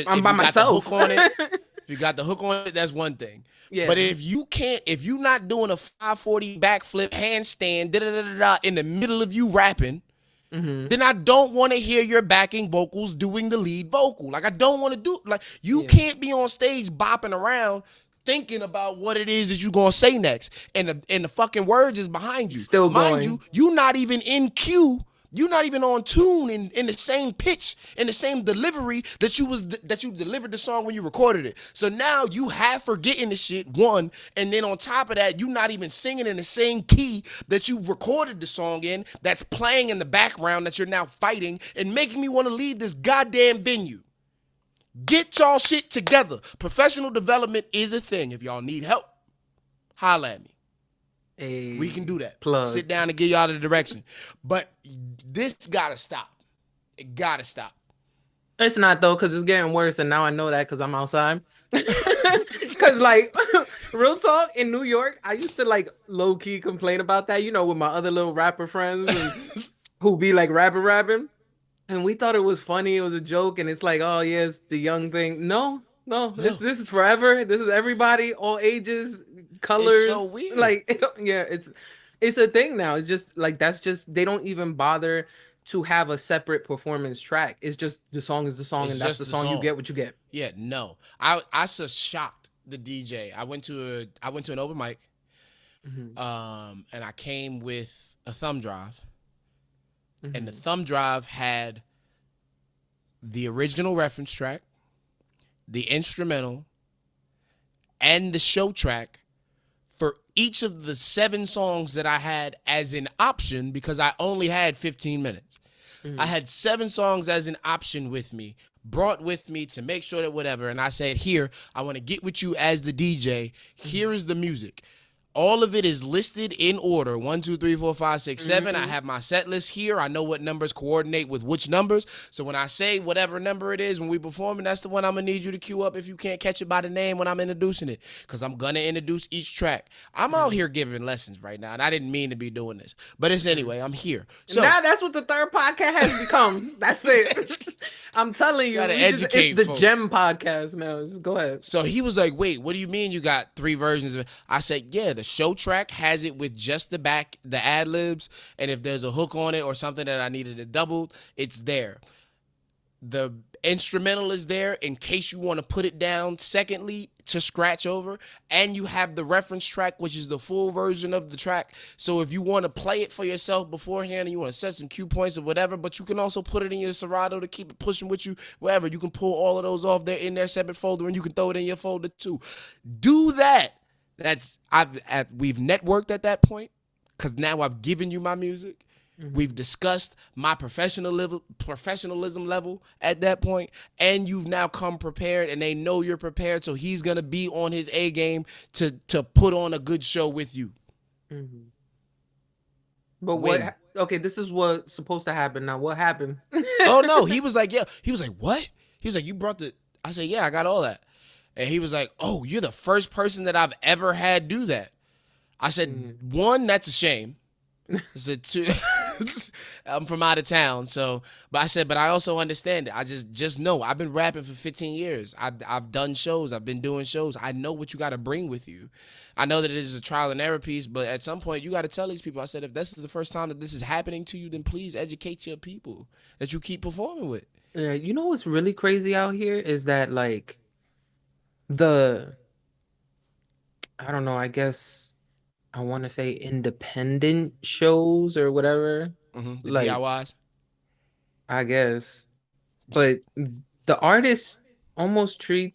I'm by myself. Got the hook on it, If you got the hook on it, that's one thing. Yeah. But if you're not doing a 540 backflip handstand in the middle of you rapping, then I don't want to hear your backing vocals doing the lead vocal. Like, I don't want to do, like, you can't be on stage bopping around thinking about what it is that you're going to say next. And the fucking words is behind you. Still Mind going. you, you're not even in cue. You're not even on tune in the same pitch, in the same delivery that you delivered the song when you recorded it. So now you have forgetting the shit, one, and then on top of that, you're not even singing in the same key that you recorded the song in, that's playing in the background that you're now fighting and making me want to leave this goddamn venue. Get y'all shit together. Professional development is a thing. If y'all need help, holla at me. We can do that. Plug. Sit down and get y'all the direction. But this gotta stop. It gotta stop. It's not though, because it's getting worse, and now I know that because I'm outside. Because like, real talk, in New York, I used to like low key complain about that, with my other little rapper friends who be like rapping. And we thought it was funny. It was a joke. And it's like, oh, yes, the young thing. No. This is forever. This is everybody, all ages, colors. It's so weird. Like, yeah, it's a thing now. It's just like, they don't even bother to have a separate performance track. It's just the song is the song, and that's the song. You get what you get. Yeah, no. I just shocked the DJ. I went to an open mic, and I came with a thumb drive. And the thumb drive had the original reference track, the instrumental, and the show track for each of the 7 songs that I had as an option, because I only had 15 minutes. I had 7 songs as an option with me, brought with me to make sure that whatever. And I said, here, I want to get with you as the DJ. Here is the music. All of it is listed in order. 1, 2, 3, 4, 5, 6, 7. I have my set list here. I know what numbers coordinate with which numbers. So when I say whatever number it is when we performing, that's the one I'm going to need you to cue up if you can't catch it by the name when I'm introducing it. Because I'm going to introduce each track. I'm out here giving lessons right now, and I didn't mean to be doing this. But it's anyway, I'm here. So now that's what the third podcast has become. That's it. I'm telling you. It's the folks. Gem podcast now. Just go ahead. So he was like, wait, what do you mean you got 3 versions of it? I said, yeah, the show track has it with just the ad libs, and if there's a hook on it or something that I needed to double, it's there. The instrumental is there in case you want to put it down secondly to scratch over, and you have the reference track, which is the full version of the track. So if you want to play it for yourself beforehand and you want to set some cue points or whatever, but you can also put it in your Serato to keep it pushing with you wherever. You can pull all of those off there in their separate folder, and you can throw it in your folder too. Do that. We've networked at that point, because now I've given you my music. We've discussed my professionalism level at that point, and you've now come prepared, and they know you're prepared, so he's gonna be on his A game to put on a good show with you. But what? Okay, this is what's supposed to happen. Now, what happened? Oh no, he was like, yeah. He was like, what? He was like, you brought the. I said, yeah, I got all that. And he was like, oh, you're the first person that I've ever had do that. I said, 1, that's a shame. I said, 2, I'm from out of town. So, but I said, but I also understand it. I just know. I've been rapping for 15 years. I've done shows. I've been doing shows. I know what you got to bring with you. I know that it is a trial and error piece, but at some point you got to tell these people. I said, if this is the first time that this is happening to you, then please educate your people that you keep performing with. Yeah, you know what's really crazy out here is that, like, I don't know, I guess I want to say independent shows or whatever. The like, DIYs? I guess. But the artists almost treat,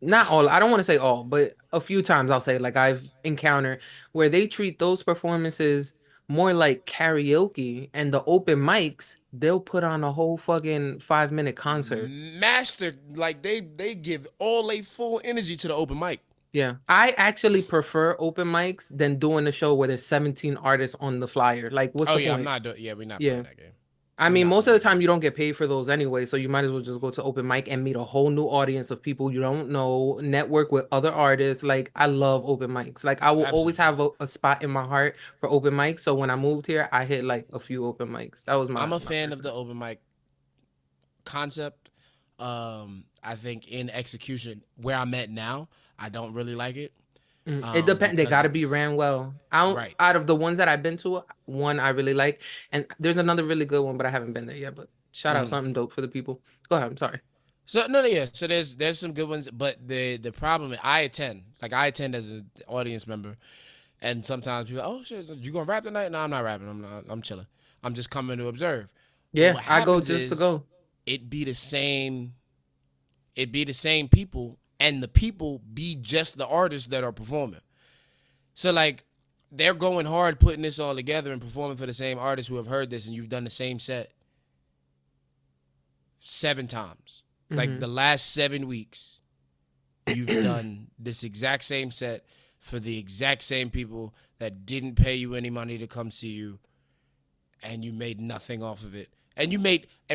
not all, I don't want to say all, but a few times I'll say, like, I've encountered where they treat those performances more like karaoke, and the open mics, they'll put on a whole fucking 5-minute concert. Master, like they give all their full energy to the open mic. Yeah, I actually prefer open mics than doing a show where there's 17 artists on the flyer. Like, what's the point? I'm not doing. Yeah, we're not playing that game. I mean, most of the time you don't get paid for those anyway, so you might as well just go to open mic and meet a whole new audience of people you don't know, network with other artists. Like, I love open mics. Like, I will always have a spot in my heart for open mics. So when I moved here, I hit like a few open mics. That was I'm a fan of the open mic concept. I I think in execution, where I'm at now, I don't really like it. It depends. They Because got to be it's ran well. I don't, out right. of the ones that I've been to, one I really like, and there's another really good one, but I haven't been there yet. But shout out Mhm. something dope for the people. Go ahead. I'm sorry. So no, yeah. So there's some good ones, but the problem is I attend as an audience member, and sometimes people, oh shit, you gonna rap tonight? No, I'm not rapping. I'm chilling. I'm just coming to observe. But Yeah, what I go happens just to is go. it be the same. It be the same people, and the people be just the artists that are performing. So like they're going hard putting this all together and performing for the same artists who have heard this, and you've done the same set 7 times. Like Hmm. the last 7 weeks, you've done this exact same set for the exact same people that didn't pay you any money to come see you, and you made nothing off of it. And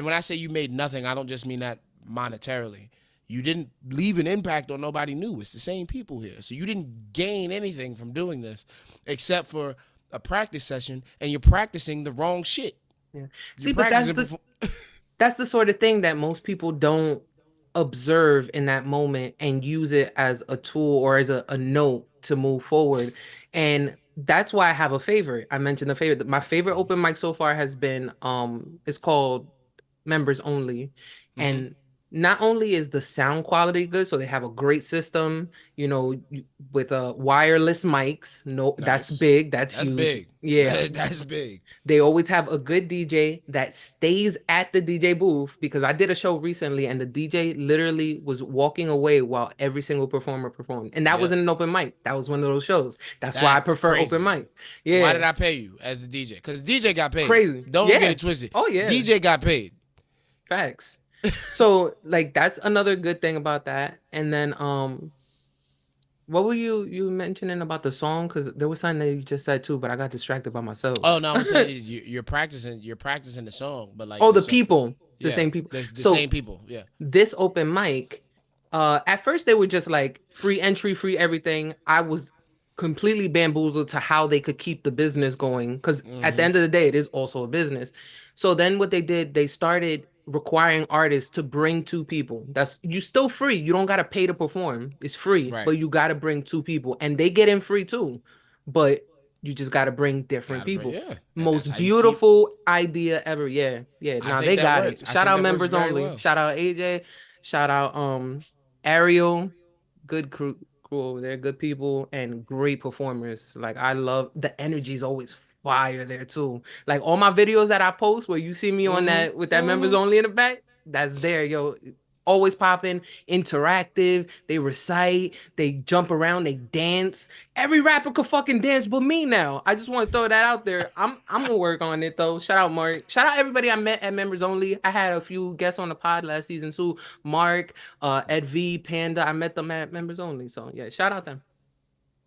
when I say you made nothing, I don't just mean that monetarily. You didn't leave an impact on nobody new. It's the same people here. So you didn't gain anything from doing this except for a practice session, and you're practicing the wrong shit. Yeah. You're See, but that's practicing the that's the sort of thing that most people don't observe in that moment and use it as a tool or as a note to move forward. And that's why I have a favorite. I mentioned the favorite. My favorite open mic so far has been it's called Members Only. mm-hmm. And not only is the sound quality good, so they have a great system, with wireless mics. No, that's Nice. big, that's That's huge. big. Yeah, That's big. they always have a good DJ that stays at the DJ booth because I did a show recently and the DJ literally was walking away while every single performer performed. And that Yep. wasn't an open mic. That was one of those shows. That's why I That's prefer open crazy. mic. Why Yeah. did I pay you as the DJ? Because DJ got paid. Crazy. Don't get Yeah. it twisted. Oh yeah. DJ got paid. Facts. So like that's another good thing about that. And then what were you mentioning about the song? Because there was something that you just said too, but I got distracted by Oh myself. no, I'm saying you're practicing. You're practicing the song, but like Oh, the the song, people. The yeah, same people. the So same people. Yeah. this open mic, at first they were just like free entry, free everything. I was completely bamboozled to how they could keep the business going because at the Mm-hmm. end of the day, it is also a business. So then what they did, they started requiring artists to bring two people. That's you still free. You don't gotta pay to perform. It's free, Right. but you gotta bring two people, and they get in free too. But you just gotta bring different Gotta bring people. yeah, and that's Most how you keep. beautiful idea ever. Yeah, yeah. I Now think they that got works. it. I Shout think out that works members very only. well. Shout out AJ. Shout out Ariel. Good crew over there. Good people and great performers. Like I love the energy's always fire there too. Like all my videos that I post where you see me on Mm-hmm. that with that members Mm-hmm. only in the back, that's there, yo. Always popping, interactive. They recite, they jump around, they dance. Every rapper could fucking dance but me now. I just want to throw that out there. I'm gonna work on it though. Shout out Mark. Shout out everybody I met at Members Only. I had a few guests on the pod last season too. Mark, Ed V, Panda. I met them at Members Only. So yeah, shout out them.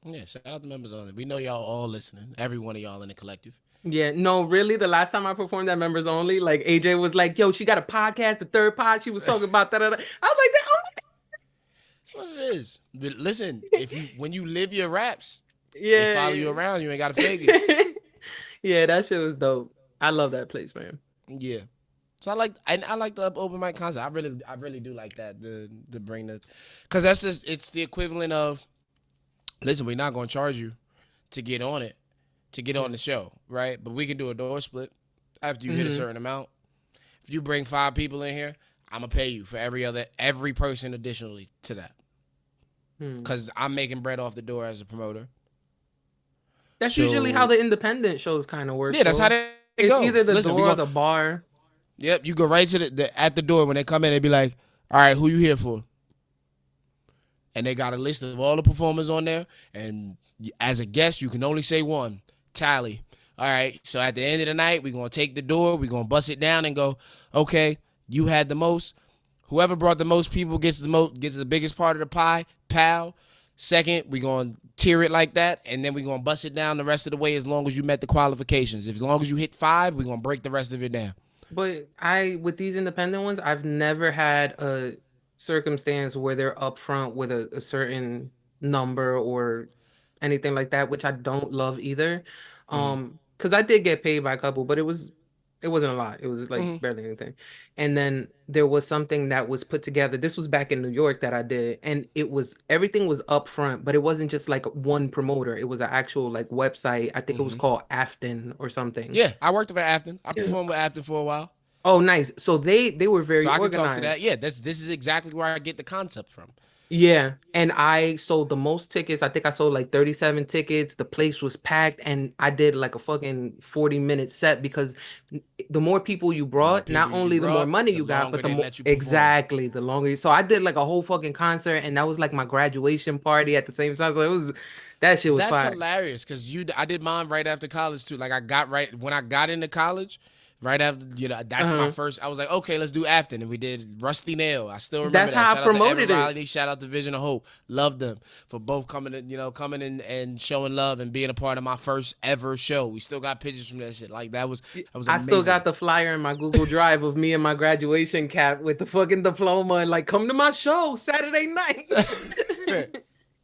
Yeah. Shout out the members on it. We know y'all all listening. Every one of y'all in the collective. Yeah, no, really. The last time I performed at Members Only, like AJ was like, "Yo, she got a podcast, the third pod." She was talking about that. I was like, "That." That's what it is. But listen, if you when you live your raps, they Yeah, follow you around. You ain't gotta fake it. yeah. Yeah, that shit was dope. I love that place, man. Yeah. So I like the open mic concept. I really do like that to bring the, because that's just it's the equivalent of, listen, we're not gonna charge you to get on it, to get on Yeah. the show, right? But we can do a door split after you hit a Hmm. certain amount. If you bring 5 people in here, I'm gonna pay you for every person additionally to that, Hmm. because I'm making bread off the door as a promoter. That's usually how So the independent shows kind of work, yeah, that's how though. they It's go. either the Listen, we door or go. the bar. Yep, you go right to at the door when they come in. They be like, "All right, who you here for?" And they got a list of all the performers on there. And as a guest, you can only say one. Tally. All right. So at the end of the night, we're gonna take the door. We're gonna bust it down and go, okay, you had the most. Whoever brought the most people gets the biggest part of the pie. Pal. Second, we're gonna tier it like that, and then we're gonna bust it down the rest of the way as long as you met the qualifications. If as long as you hit 5, we're gonna break the rest of it down. But with these independent ones, I've never had a circumstance where they're upfront with a certain number or anything like that, which I don't love either. Mm-hmm. Because I did get paid by a couple, but it was It wasn't a lot. It was like barely anything. And then there was something that was put together. This was back in New York that I did, and everything was up front, but it wasn't just like one promoter. It was an actual like website. I think it was called Afton or something. Yeah, I worked with Afton. I performed with Afton for a while. Oh, nice. So they were very So I can organized. talk to that. Yeah, this is exactly where I get the concept from. Yeah, and I sold the most tickets. I think I sold like 37 tickets. The place was packed, and I did like a fucking 40-minute set because the more people you The more brought, not people you only the more brought, money the you got, longer but the they more let you perform. exactly the longer. So I did like a whole fucking concert, and that was like my graduation party at the same time. So that shit was That's fire. hilarious because I did mine right after college too. Like I got right when I got into college, right after that's my first. I was like, okay, let's do Afton, and we did Rusty Nail. I still remember That's that. how I Shout out to Evan promoted it. Riley. Shout out to Vision of Hope. Love them for both coming in, coming in and showing love and being a part of my first ever show. We still got pictures from that shit. Like that was I amazing. still got the flyer in my Google Drive of me and my graduation cap with the fucking diploma and like come to my show Saturday night.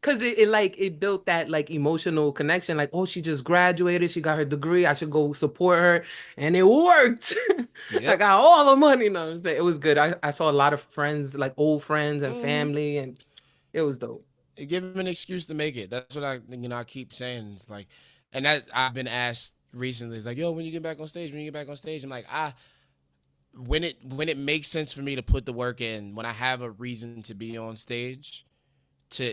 Cause it built that like emotional connection. Like, oh, she just graduated, she got her degree. I should go support her, and it worked. I got all the money. No, it was good. I saw a lot of friends, like old friends and family, and it was dope. Give him an excuse to make it. That's what I keep saying. It's like, and that I've been asked recently. It's like, yo, when you get back on stage, when you get back on stage, I'm like, when it makes sense for me to put the work in, when I have a reason to be on stage,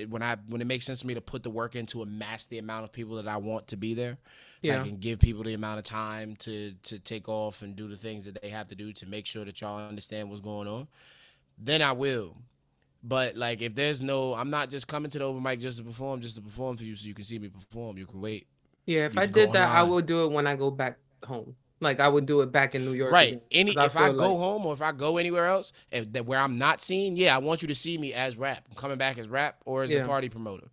when it makes sense for me to put the work in to amass the amount of people that I want to be there, like, and give people the amount of time to take off and do the things that they have to do to make sure that y'all understand what's going on, then I will. But like, if there's no, I'm not just coming to the open mic just to perform for you so you can see me perform. You can wait. Yeah, if I did that, I would do it when I go back home. Like I would do it back in New York Right. again. If I go home or if I go anywhere else, where I'm not seen, yeah, I want you to see me as rap. I'm coming back as rap or as a party promoter.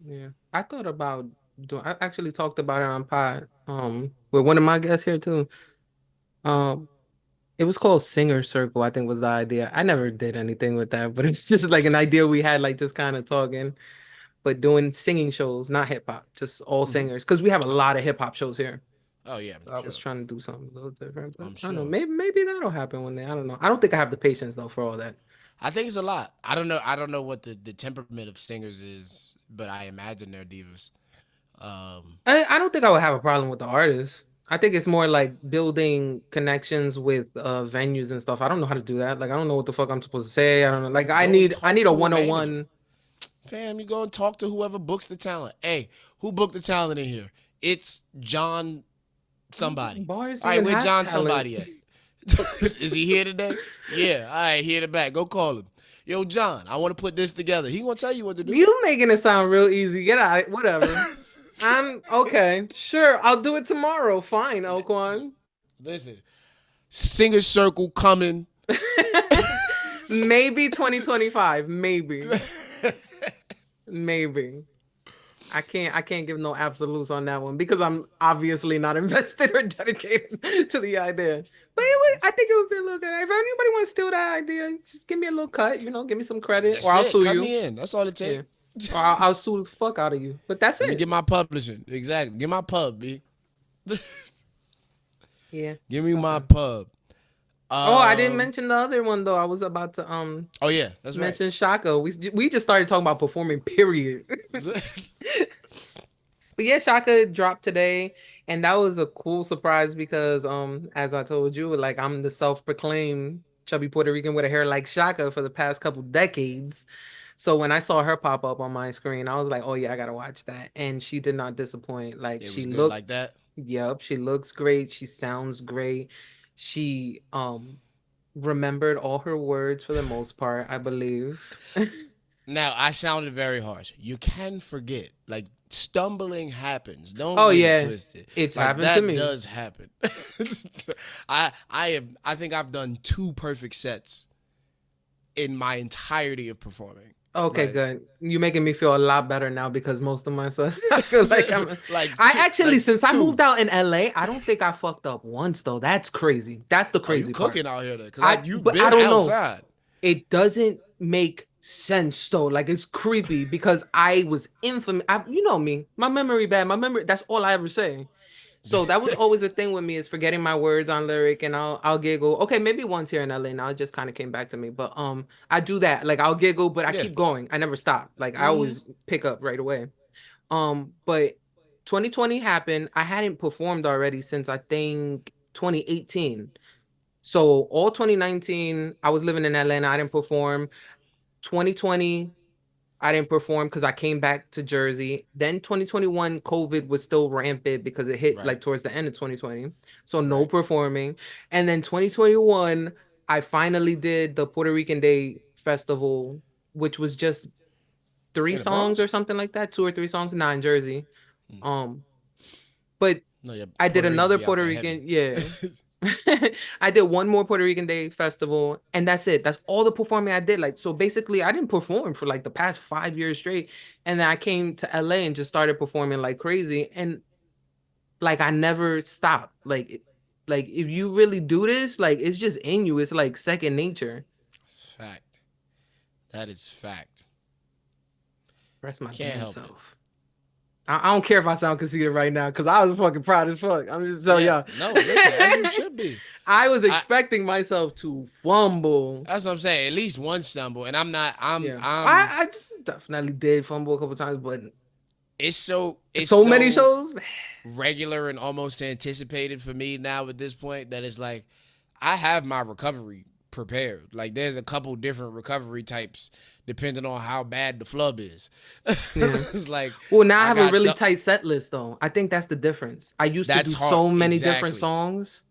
Yeah, I thought about doing. I actually talked about it on pod. With one of my guests here too. Um, it was called Singer Circle, I think was the idea. I never did anything with that, but it's just like an idea we had, like just kind of talking, but doing singing shows, not hip hop, just all singers, because we have a lot of hip hop shows here. Oh yeah, so I was trying to do something a little different, but sure. I don't know. Maybe that'll happen one day. I don't know. I don't think I have the patience though for all that. I think it's a lot. I don't know what the temperament of singers is, but I imagine they're divas. I don't think I would have a problem with the artists. I think it's more like building connections with venues and stuff. I don't know how to do that. Like I don't know what the fuck I'm supposed to say. I don't know. Like I need a 101. Fam, you go and talk to whoever books the talent. Hey, who booked the talent in here? It's John somebody. All right, where John somebody at? Is he here today? Yeah, all right, here the back. Go call him. Yo, John, I want to put this together. He gonna tell you what to do. You making it sound real easy. Get out. Whatever. I'm okay. Sure, I'll do it tomorrow. Fine, L-Kwon. Listen, Singer Circle coming. Maybe 2025. Maybe. Maybe. I can't give no absolutes on that one because I'm obviously not invested or dedicated to the idea. But I think it would be a little good. If anybody want to steal that idea, just give me a little cut, give me some credit, or I'll sue you. Cut me in. That's all it takes. Yeah. Or I'll sue the fuck out of you. But that's Let me get my publishing. Exactly. Get my pub, B. Yeah. Give me my pub. I didn't mention the other one though. I was about to Oh yeah, that's mention Chaka. We just started talking about performing, period. But yeah, Chaka dropped today, and that was a cool surprise because as I told you, like I'm the self-proclaimed chubby Puerto Rican with a hair like Chaka for the past couple decades. So when I saw her pop up on my screen, I was like, oh yeah, I gotta watch that. And she did not disappoint. Like she looked like that. Yep, she looks great. She sounds great. She remembered all her words for the most part, I believe. Now, I sounded very harsh. You can forget. Like stumbling happens. Don't get it twisted. It's like, happened to me. That does happen. I think I've done 2 perfect sets in my entirety of performing. Okay, good. You're making me feel a lot better now because most of my stuff, I feel like since I moved out in LA, I don't think I fucked up once though. That's crazy. That's the crazy part. You cooking out here though? Because you've been Know. outside. It doesn't make sense though. Like it's creepy because I was infamous. You know me. My memory bad. My memory. That's all I ever say. So that was always a thing with me, is forgetting my words on lyric, and I'll giggle. Okay, maybe once here in LA now, it just kind of came back to me. But I do that. Like I'll giggle, but I Yeah. keep going. I never stop. Like I Mm-hmm. always pick up right away. But 2020 happened. I hadn't performed already since I think 2018. So all 2019, I was living in Atlanta. I didn't perform. 2020, I didn't perform because I came back to Jersey. Then 2021, COVID was still rampant because it hit Right. like towards the end of 2020. So no Right. performing. And then 2021, I finally did the Puerto Rican Day Festival, which was just three In the songs or Bronx? something like that, two or three songs, not in Jersey. Mm. Um, but No, yeah, I did Puerto Rican another be out Puerto there heavy. Rican, yeah. I did one more Puerto Rican Day festival, and that's it. That's all the performing I did. Like, so basically, I didn't perform for like the past 5 years straight, and then I came to LA and just started performing like crazy, and like I never stopped. Like if you really do this, like it's just in you. It's like second nature. It's fact. That is fact. Rest my Can't damn help it. self. I don't care if I sound conceited right now because I was fucking proud as fuck. I'm just telling Yeah. y'all. No, listen, as you should be. I was I expecting myself to fumble. That's what I'm saying. At least one stumble. And I'm not Yeah, I'm I definitely did fumble a couple times, but it's so many so shows. regular and almost anticipated for me now at this point that it's like I have my recovery prepared. Like there's a couple different recovery types depending on how bad the flub is. Yeah. It's like Well, now I I have a got really some, tight set list though. I think that's the difference. I used to that's do hard. so many different Exactly. songs.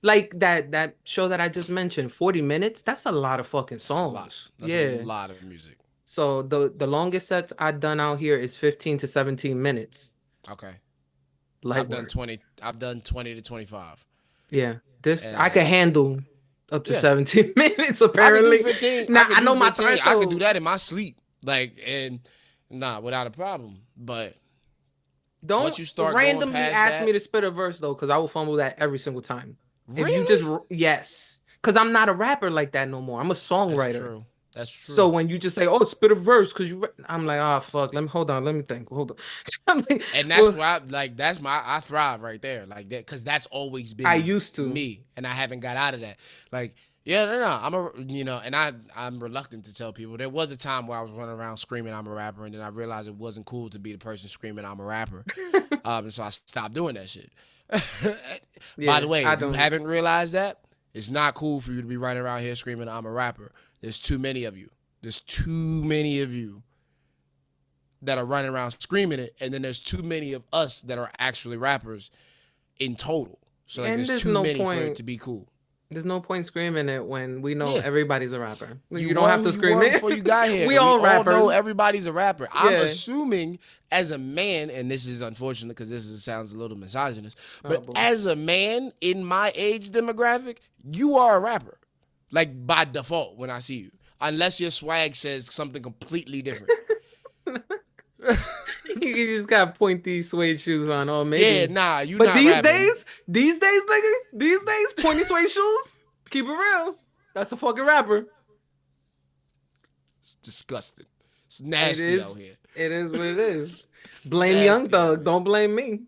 Like that show that I just mentioned, 40 minutes. That's a lot of fucking That's a lot. songs. That's a Yeah. lot of music. So the longest sets I've done out here is 15 to 17 minutes. Okay. Light work. I've done 20 to 25. Yeah. This I can And handle up to yeah, 17 minutes I could do apparently. 15. I Now could I do know my 15. I could do threshold. that in my sleep. Like, and nah, without a problem. But Don't once you start going randomly past ask me that, to spit a verse though, because I will fumble that every single time. If you just really? yes, because I'm not a rapper like that no more. I'm a That's songwriter. true. That's So true. when you just say, "Oh, spit a verse," because I'm like, "Oh fuck, let me hold on, let me think, hold on." I'm like, And that's well, why, like, I thrive right there, like that, because that's always I been used to. me, and I haven't got out of that. Like, yeah, no, and I'm reluctant to tell people. There was a time where I was running around screaming I'm a rapper, and then I realized it wasn't cool to be the person screaming I'm a rapper, and so I stopped doing that shit. By the Yeah, way, I if you don't. haven't realized that, it's not cool for you to be running around here screaming I'm a rapper. There's too many of you. There's too many of you that are running around screaming it, and then there's too many of us that are actually rappers in total. So like, And there's there's too no many for it point. to be cool. There's no point screaming it when we know Yeah, everybody's a rapper. you You don't were have who to you scream were before you got it. here. We We all all know rappers. everybody's a rapper. I'm Yeah. assuming as a man, and this is unfortunate because sounds a little misogynist, Oh but boy. as a man in my age demographic, you are a rapper, like by default when I see you, unless your swag says something completely different. You just got pointy suede shoes on. Oh, Yeah, maybe. nah, you But not rapping. these days, nigga, these days, pointy suede shoes. Keep it real. That's a fucking rapper. It's disgusting. It's It nasty is. out here. It is what it is. It's Blame Young nasty out Thug. here. Don't blame me.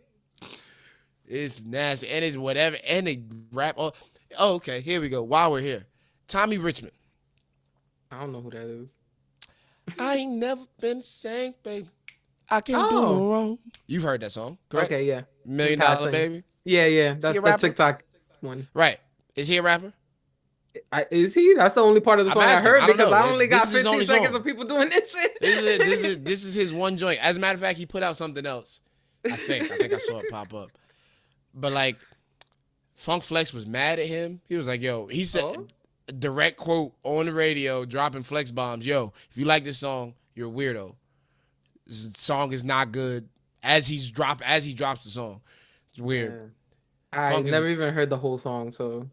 It's nasty. And it's whatever. And they rap. Oh, okay. Here we go. While we're here. Tommy Richmond. I don't know who that is. I ain't never been the same, baby. I can't do Oh. no wrong. You've heard that song, correct? Okay. Yeah. Million Dollar Passing. Baby. Yeah. Is he That's a the rapper? TikTok one. Right. Is he a rapper? Is he? That's the only part of the I'm song I asking. heard I don't because know. I only This got is his 15 only seconds song. of people doing this shit. This is his one joint. As a matter of fact, he put out something else. I think I saw it pop up. But like, Funk Flex was mad at him. He was like, "Yo," he said, Oh? direct quote on the radio, dropping flex bombs. "Yo, if you like this song, you're a weirdo. This song is not good." As he drops the song, it's weird. I Funk never is even heard the whole song, so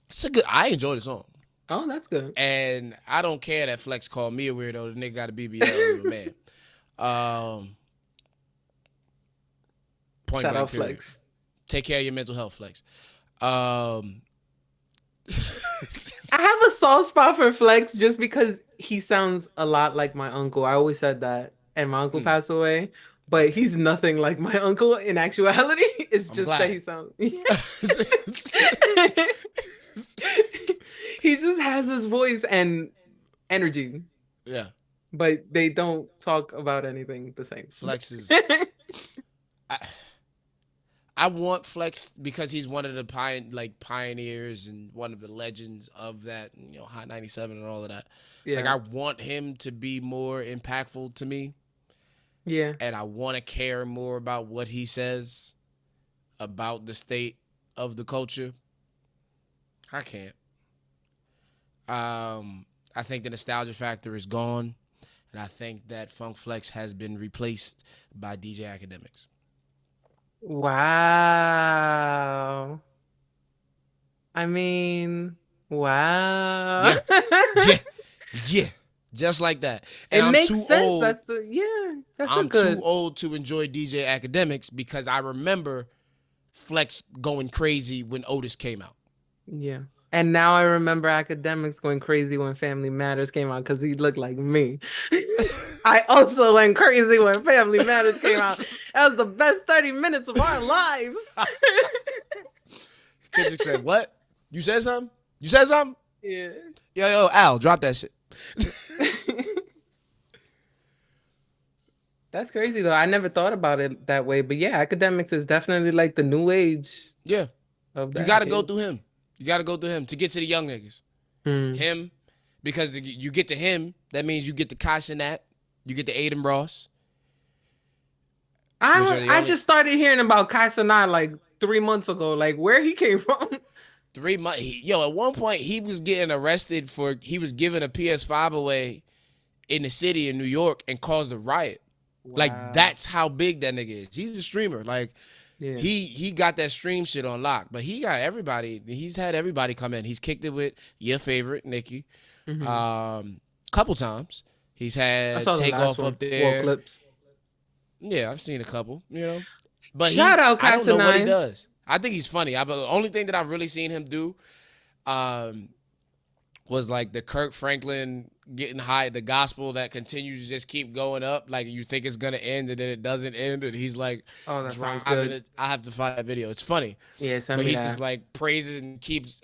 it's a good. I enjoy the song, oh, that's good. and I don't care that Flex called me a weirdo. The nigga got a BBL. You a man. Point Shout blank. out Period. Flex. Take care of your mental health, Flex. I have a soft spot for Flex just because he sounds a lot like my uncle. I always said that, and my uncle passed away, but he's nothing like my uncle in actuality. It's I'm just glad. that he sounds. He just has his voice and energy. Yeah. But they don't talk about anything the same. Flex is. I want Flex because he's one of the pioneers and one of the legends of that, Hot 97 and all of that. Yeah. Like, I want him to be more impactful to me. Yeah. And I want to care more about what he says about the state of the culture. I can't. I think the nostalgia factor is gone. And I think that Funk Flex has been replaced by DJ Academics. Wow. I mean, wow. Yeah. Just like that. And it I'm makes too sense. old. I'm too old to enjoy DJ Academics because I remember Flex going crazy when Otis came out. Yeah. And now I remember Academics going crazy when Family Matters came out because he looked like me. I also went crazy when Family Matters came out. That was the best 30 minutes of our lives. Kendrick said, what? You said something? You said something? Yeah. Yo, Al, drop that shit. That's crazy, though. I never thought about it that way. But yeah, Academics is definitely like the new age. Yeah. Of that you got to go through him. You got to go through him to get to the young niggas. Him, because you get to him, that means you get to Kai Cenat, you get to Aiden Ross. I just started hearing about Kai Cenat like 3 months ago, like where he came from. 3 months. At one point, he was getting arrested he was giving a PS5 away in the city in New York and caused a riot. Wow. Like, that's how big that nigga is. He's a streamer. Like, yeah. He got that stream shit on lock, but he got everybody. He's had everybody come in. He's kicked it with your favorite Nicki, couple times. He's had Takeoff up there. Clips. Yeah, I've seen a couple. But shout out, I don't know what he does. I think he's funny. The only thing that I've really seen him do, was like the Kirk Franklin getting high, the gospel that continues to just keep going up. Like, you think it's gonna end and then it doesn't end, and he's like, "Oh, that sounds good." I have to find that video. It's funny. Yeah, but he just like praises and keeps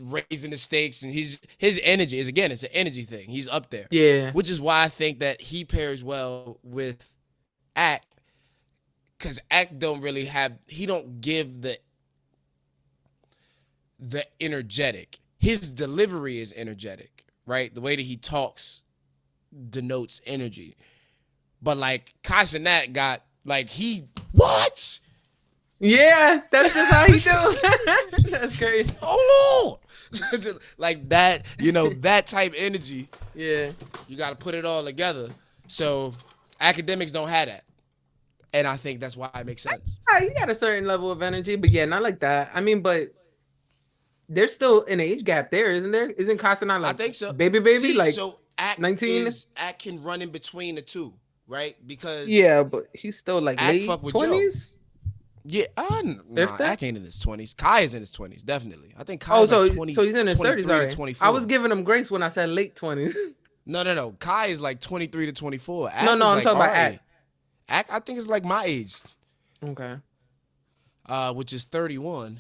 raising the stakes, and his energy is, again, it's an energy thing. He's up there. Yeah, which is why I think that he pairs well with Act, because Act don't give the energetic. His delivery is energetic, right? The way that he talks denotes energy. But like Kai Cenat got what? Yeah, that's just how he do. That's crazy. Oh Lord. Like that, that type energy. Yeah. You got to put it all together. So Academics don't have that. And I think that's why it makes sense. You got a certain level of energy, but yeah, not like that. I mean, but there's still an age gap there, isn't there? Isn't Kai Cenat like, I think so. Baby, see, like so Act 19? Act can run in between the two, right? Because yeah, but he's still like late 20s. Yeah, Act ain't in his 20s. Kai is in his 20s, definitely. I think Kai is like 20. So he's in his 30s already. 24. I was giving him grace when I said late 20s. No. Kai is like 23 to 24. Act no, I'm talking about Act. Act, I think, is like my age. Okay. Which is 31.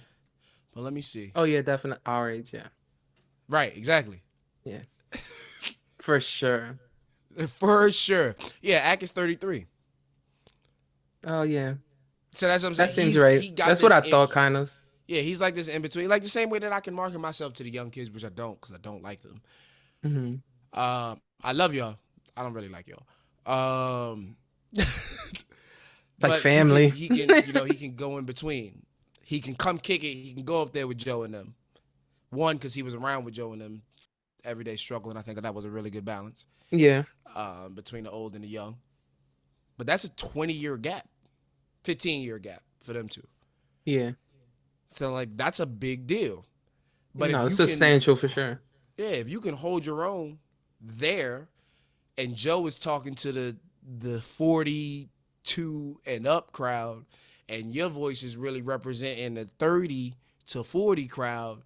But let me see. Oh, yeah, definitely our age, yeah. Right, exactly. Yeah. For sure. For sure. Yeah, Act is 33. Oh, yeah. So that's what I'm saying. That seems right. That's what I thought, kind of. Yeah, he's like this in between. Like the same way that I can market myself to the young kids, which I don't, because I don't like them. Mm-hmm. I love y'all. I don't really like y'all. Like family. He can he can go in between. He can come kick it. He can go up there with Joe and them. One, because he was around with Joe and them every day struggling. I think that was a really good balance. Yeah. Between the old and the young. But that's a 20-year gap. 15-year gap for them two. Yeah. So, like, that's a big deal. But it's substantial for sure. Yeah, if you can hold your own there, and Joe is talking to the 42 and up crowd, and your voice is really representing the 30 to 40 crowd,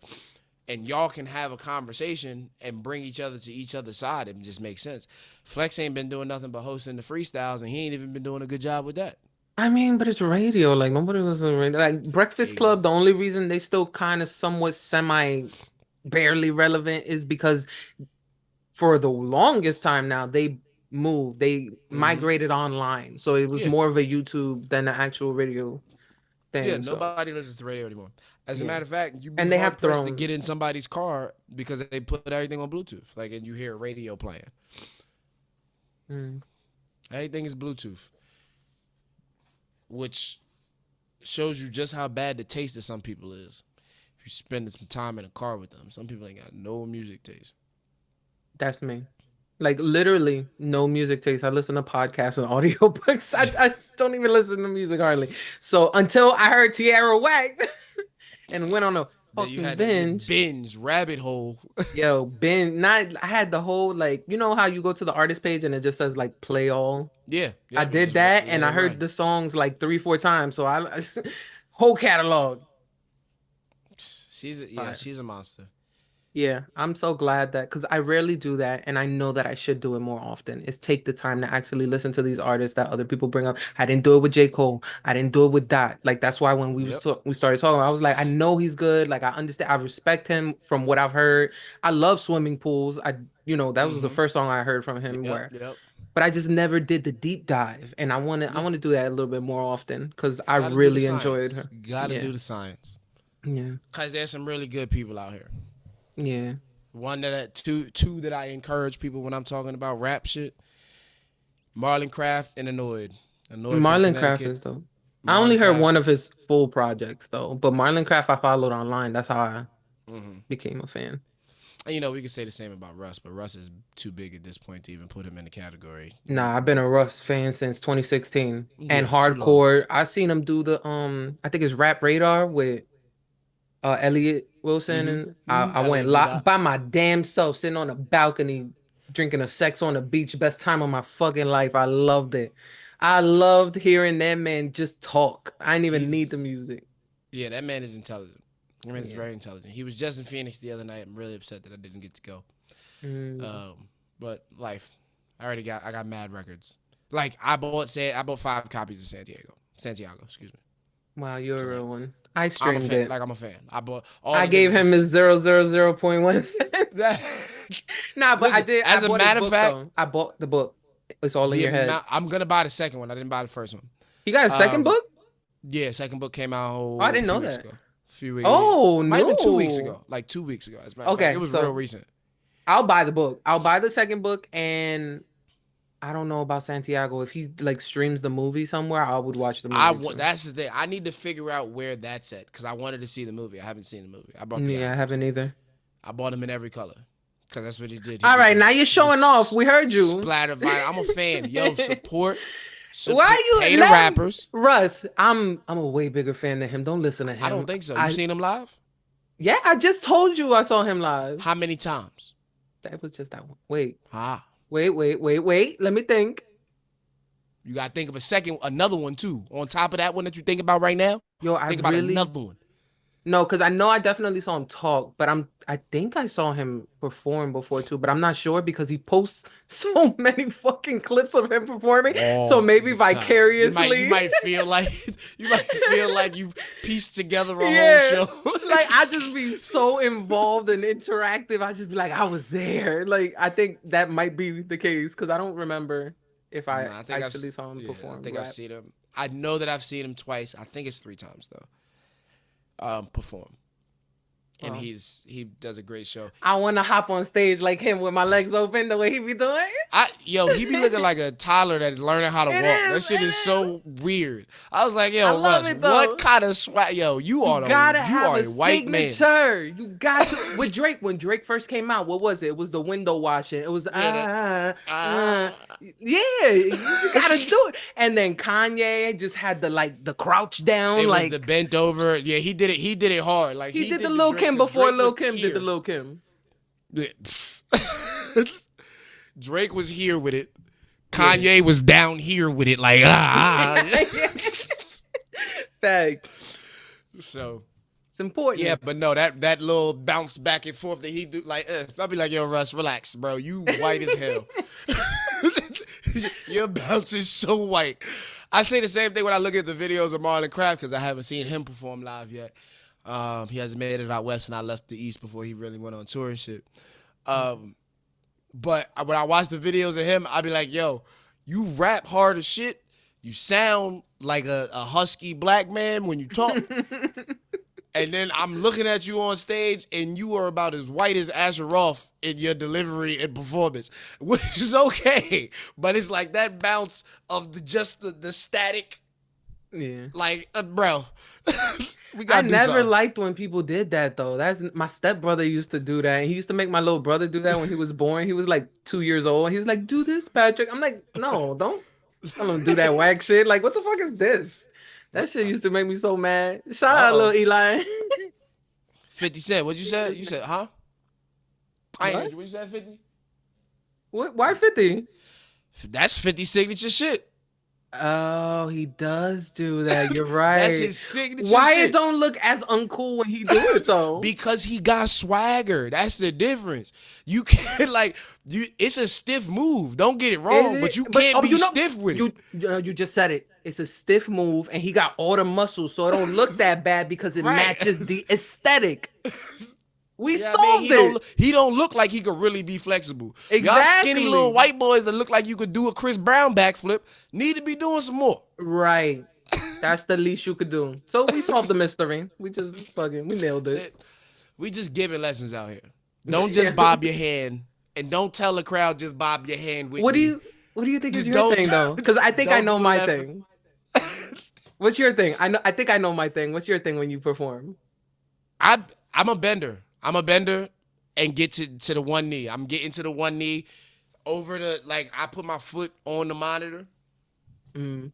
and y'all can have a conversation and bring each other to each other's side, it just makes sense. Flex ain't been doing nothing but hosting the freestyles, and he ain't even been doing a good job with that. I mean, but it's radio. Like nobody listens to radio. Like Breakfast Club, Ex- the only reason they still kind of somewhat semi barely relevant is because for the longest time now they mm-hmm. migrated online. So it was Yeah. more of a YouTube than an actual radio Yeah, thing. So nobody listens to radio anymore. As a yeah. matter of fact, you'd be And they hard have their pressed to own. get in somebody's car because they put everything on Bluetooth. Like, and you hear radio playing. Mm. Everything is Bluetooth, which shows you just how bad the taste of some people is. If you spend some time in a car with them, some people ain't got no music taste. That's me. Like literally no music taste. I listen to podcasts and audiobooks. I don't even listen to music hardly. So until I heard Tierra Wax and went on a That you fucking had to binge. binge rabbit hole. Yo, binge. Not I had the whole like you know how you go to the artist page and it just says like play all. Yeah, I yep. You did just that let and it I heard run. the songs like 3-4 times. So I whole catalog. Fire. She's a monster. Yeah, I'm so glad that because I rarely do that, and I know that I should do it more often. Is take the time to actually listen to these artists that other people bring up. I didn't do it with J. Cole. I didn't do it with Dot. Like that's why when Yep. we started talking, I was like, I know he's good. Like I understand. I respect him from what I've heard. I love swimming pools. That was the Mm-hmm. first song I heard from him. Yep. Yep. But I just never did the deep dive, and I Yeah. want to do that a little bit more often because I Got to do the really enjoyed science. her. Got to Yeah, do the science. yeah, Cause there's some really good people out here. yeah. One two that I encourage people when I'm talking about rap shit. Marlon Craft and Annoyed. Annoyed from Marlon Craft Connecticut. is dope. I only Marlon heard one Craft. of his full projects though, but Marlon Craft I followed online. That's how I Mm-hmm. became a fan. And we could say the same about Russ, but Russ is too big at this point to even put him in the category. Nah, I've been a Russ fan since 2016 and Yeah, too long. hardcore. I seen him do the I think it's Rap Radar with Elliot Wilson Mm-hmm. and Mm-hmm. I went Elliot B. by my damn self sitting on a balcony drinking a sex on the beach. Best time of my fucking life. I loved it. I loved hearing that man just talk. I didn't even need the He's music. Yeah, that man is intelligent. That man is Yeah. very intelligent. He was just in Phoenix the other night. I'm really upset that I didn't get to go. Mm. But life. I got mad records. Like I bought 5 copies of Santiago, excuse me. Wow, you're a So real one. I I'm a streamed fan. it. Like I'm a fan. I bought all I the gave niggas him his 0.1 cents. Nah, but Listen, I as a bought his matter of book fact, though. I bought the book. It's all in your head. I'm gonna buy the second one. I didn't buy the first one. You got a second Um, book? yeah, second book came out Oh, I a didn't few know weeks that. ago. Few weeks. Oh Might have been 2 weeks no. ago. Like 2 weeks ago. As a matter of fact, it Okay, was so real recent. I'll buy the book. I'll buy the second book, and I don't know about Santiago. If he like streams the movie somewhere, I would watch the movie too. That's the thing. I need to figure out where that's at because I wanted to see the movie. I haven't seen the movie. I bought the Yeah, I album. haven't either. I bought them in every color because that's what he did. All right, now you're showing off. We heard you. Splatter vinyl. I'm a fan. Yo, support. Why you Pay the rappers. Russ? I'm a way bigger fan than him. Don't listen to him. I don't think so. You seen him live? Yeah, I just told you I saw him live. How many times? That was just that one. Wait. Ah. Wait. Let me think. You gotta think of another one too. On top of that one that you think about right now, Yo, think about another one. No, because I know I definitely saw him talk, but I think I saw him perform before too, but I'm not sure because he posts so many fucking clips of him performing. So maybe vicariously. You might feel like you pieced together a Yeah. whole show. Like I just be so involved and interactive. I just be like, I was there. Like I think that might be the case because I don't remember if I actually saw him perform. I think I've seen him. I know that I've seen him twice. I think it's 3 times though. Perform. And he does a great show. I want to hop on stage like him with my legs open the way he be doing. He be looking like a toddler that is learning how to walk. That shit is so weird. I was like, yo, Russ, what kind of swag? Yo, you are a white signature. Man. You got to. With Drake, when Drake first came out, what was it? It was the window washing. It was yeah, you gotta do it. And then Kanye just had the crouch down. It was the bent over. Yeah, he did it hard. Like he did the Lil Kim before Lil Kim did the Lil Kim. Drake was here with it. Kanye was down here with it. Like Facts. So it's important. Yeah, but no, that little bounce back and forth that he do, like, I'll be like, yo, Russ, relax, bro. You white as hell. Your bounce is so white. I say the same thing when I look at the videos of Marlon Craft because I haven't seen him perform live yet. He hasn't made it out west, and I left the east before he really went on tour and shit. But when I watch the videos of him, I be like, yo, you rap hard as shit. You sound like a husky black man when you talk. And then I'm looking at you on stage, and you are about as white as Asher Roth in your delivery and performance, which is okay. But it's like that bounce of the static. Yeah. Like, bro, I never liked when people did that, though. That's my stepbrother used to do that. He used to make my little brother do that when he was born. He was like 2 years old. He's like, do this, Patrick. I'm like, no, don't do that whack shit. Like, what the fuck is this? That shit used to make me so mad. Shout out, little Eli. 50 Cent. What you said? You said, huh? I ain't heard you. What you said, 50? What? Why 50? That's 50's signature shit. Oh, he does do that. You're right. That's his signature Why shit. it don't look as uncool when he do it though? Because he got swagger. That's the difference. You can't it's a stiff move. Don't get it wrong, but you can't be stiff with it. You just said it. It's a stiff move, and he got all the muscles, so it don't look that bad because it matches the aesthetic. We solved it. He don't look like he could really be flexible. Exactly. Y'all skinny little white boys that look like you could do a Chris Brown backflip need to be doing some more. Right. That's the least you could do. So we solved the mystery. We just we nailed it. We just giving lessons out here. Don't just bob your hand, and don't tell the crowd just bob your hand with me. What do you think is your thing though? Because I think I know my thing. What's your thing? I think I know my thing. What's your thing when you perform? I'm a bender. I'm a bender and get to the one knee. I'm getting to the one knee over I put my foot on the monitor and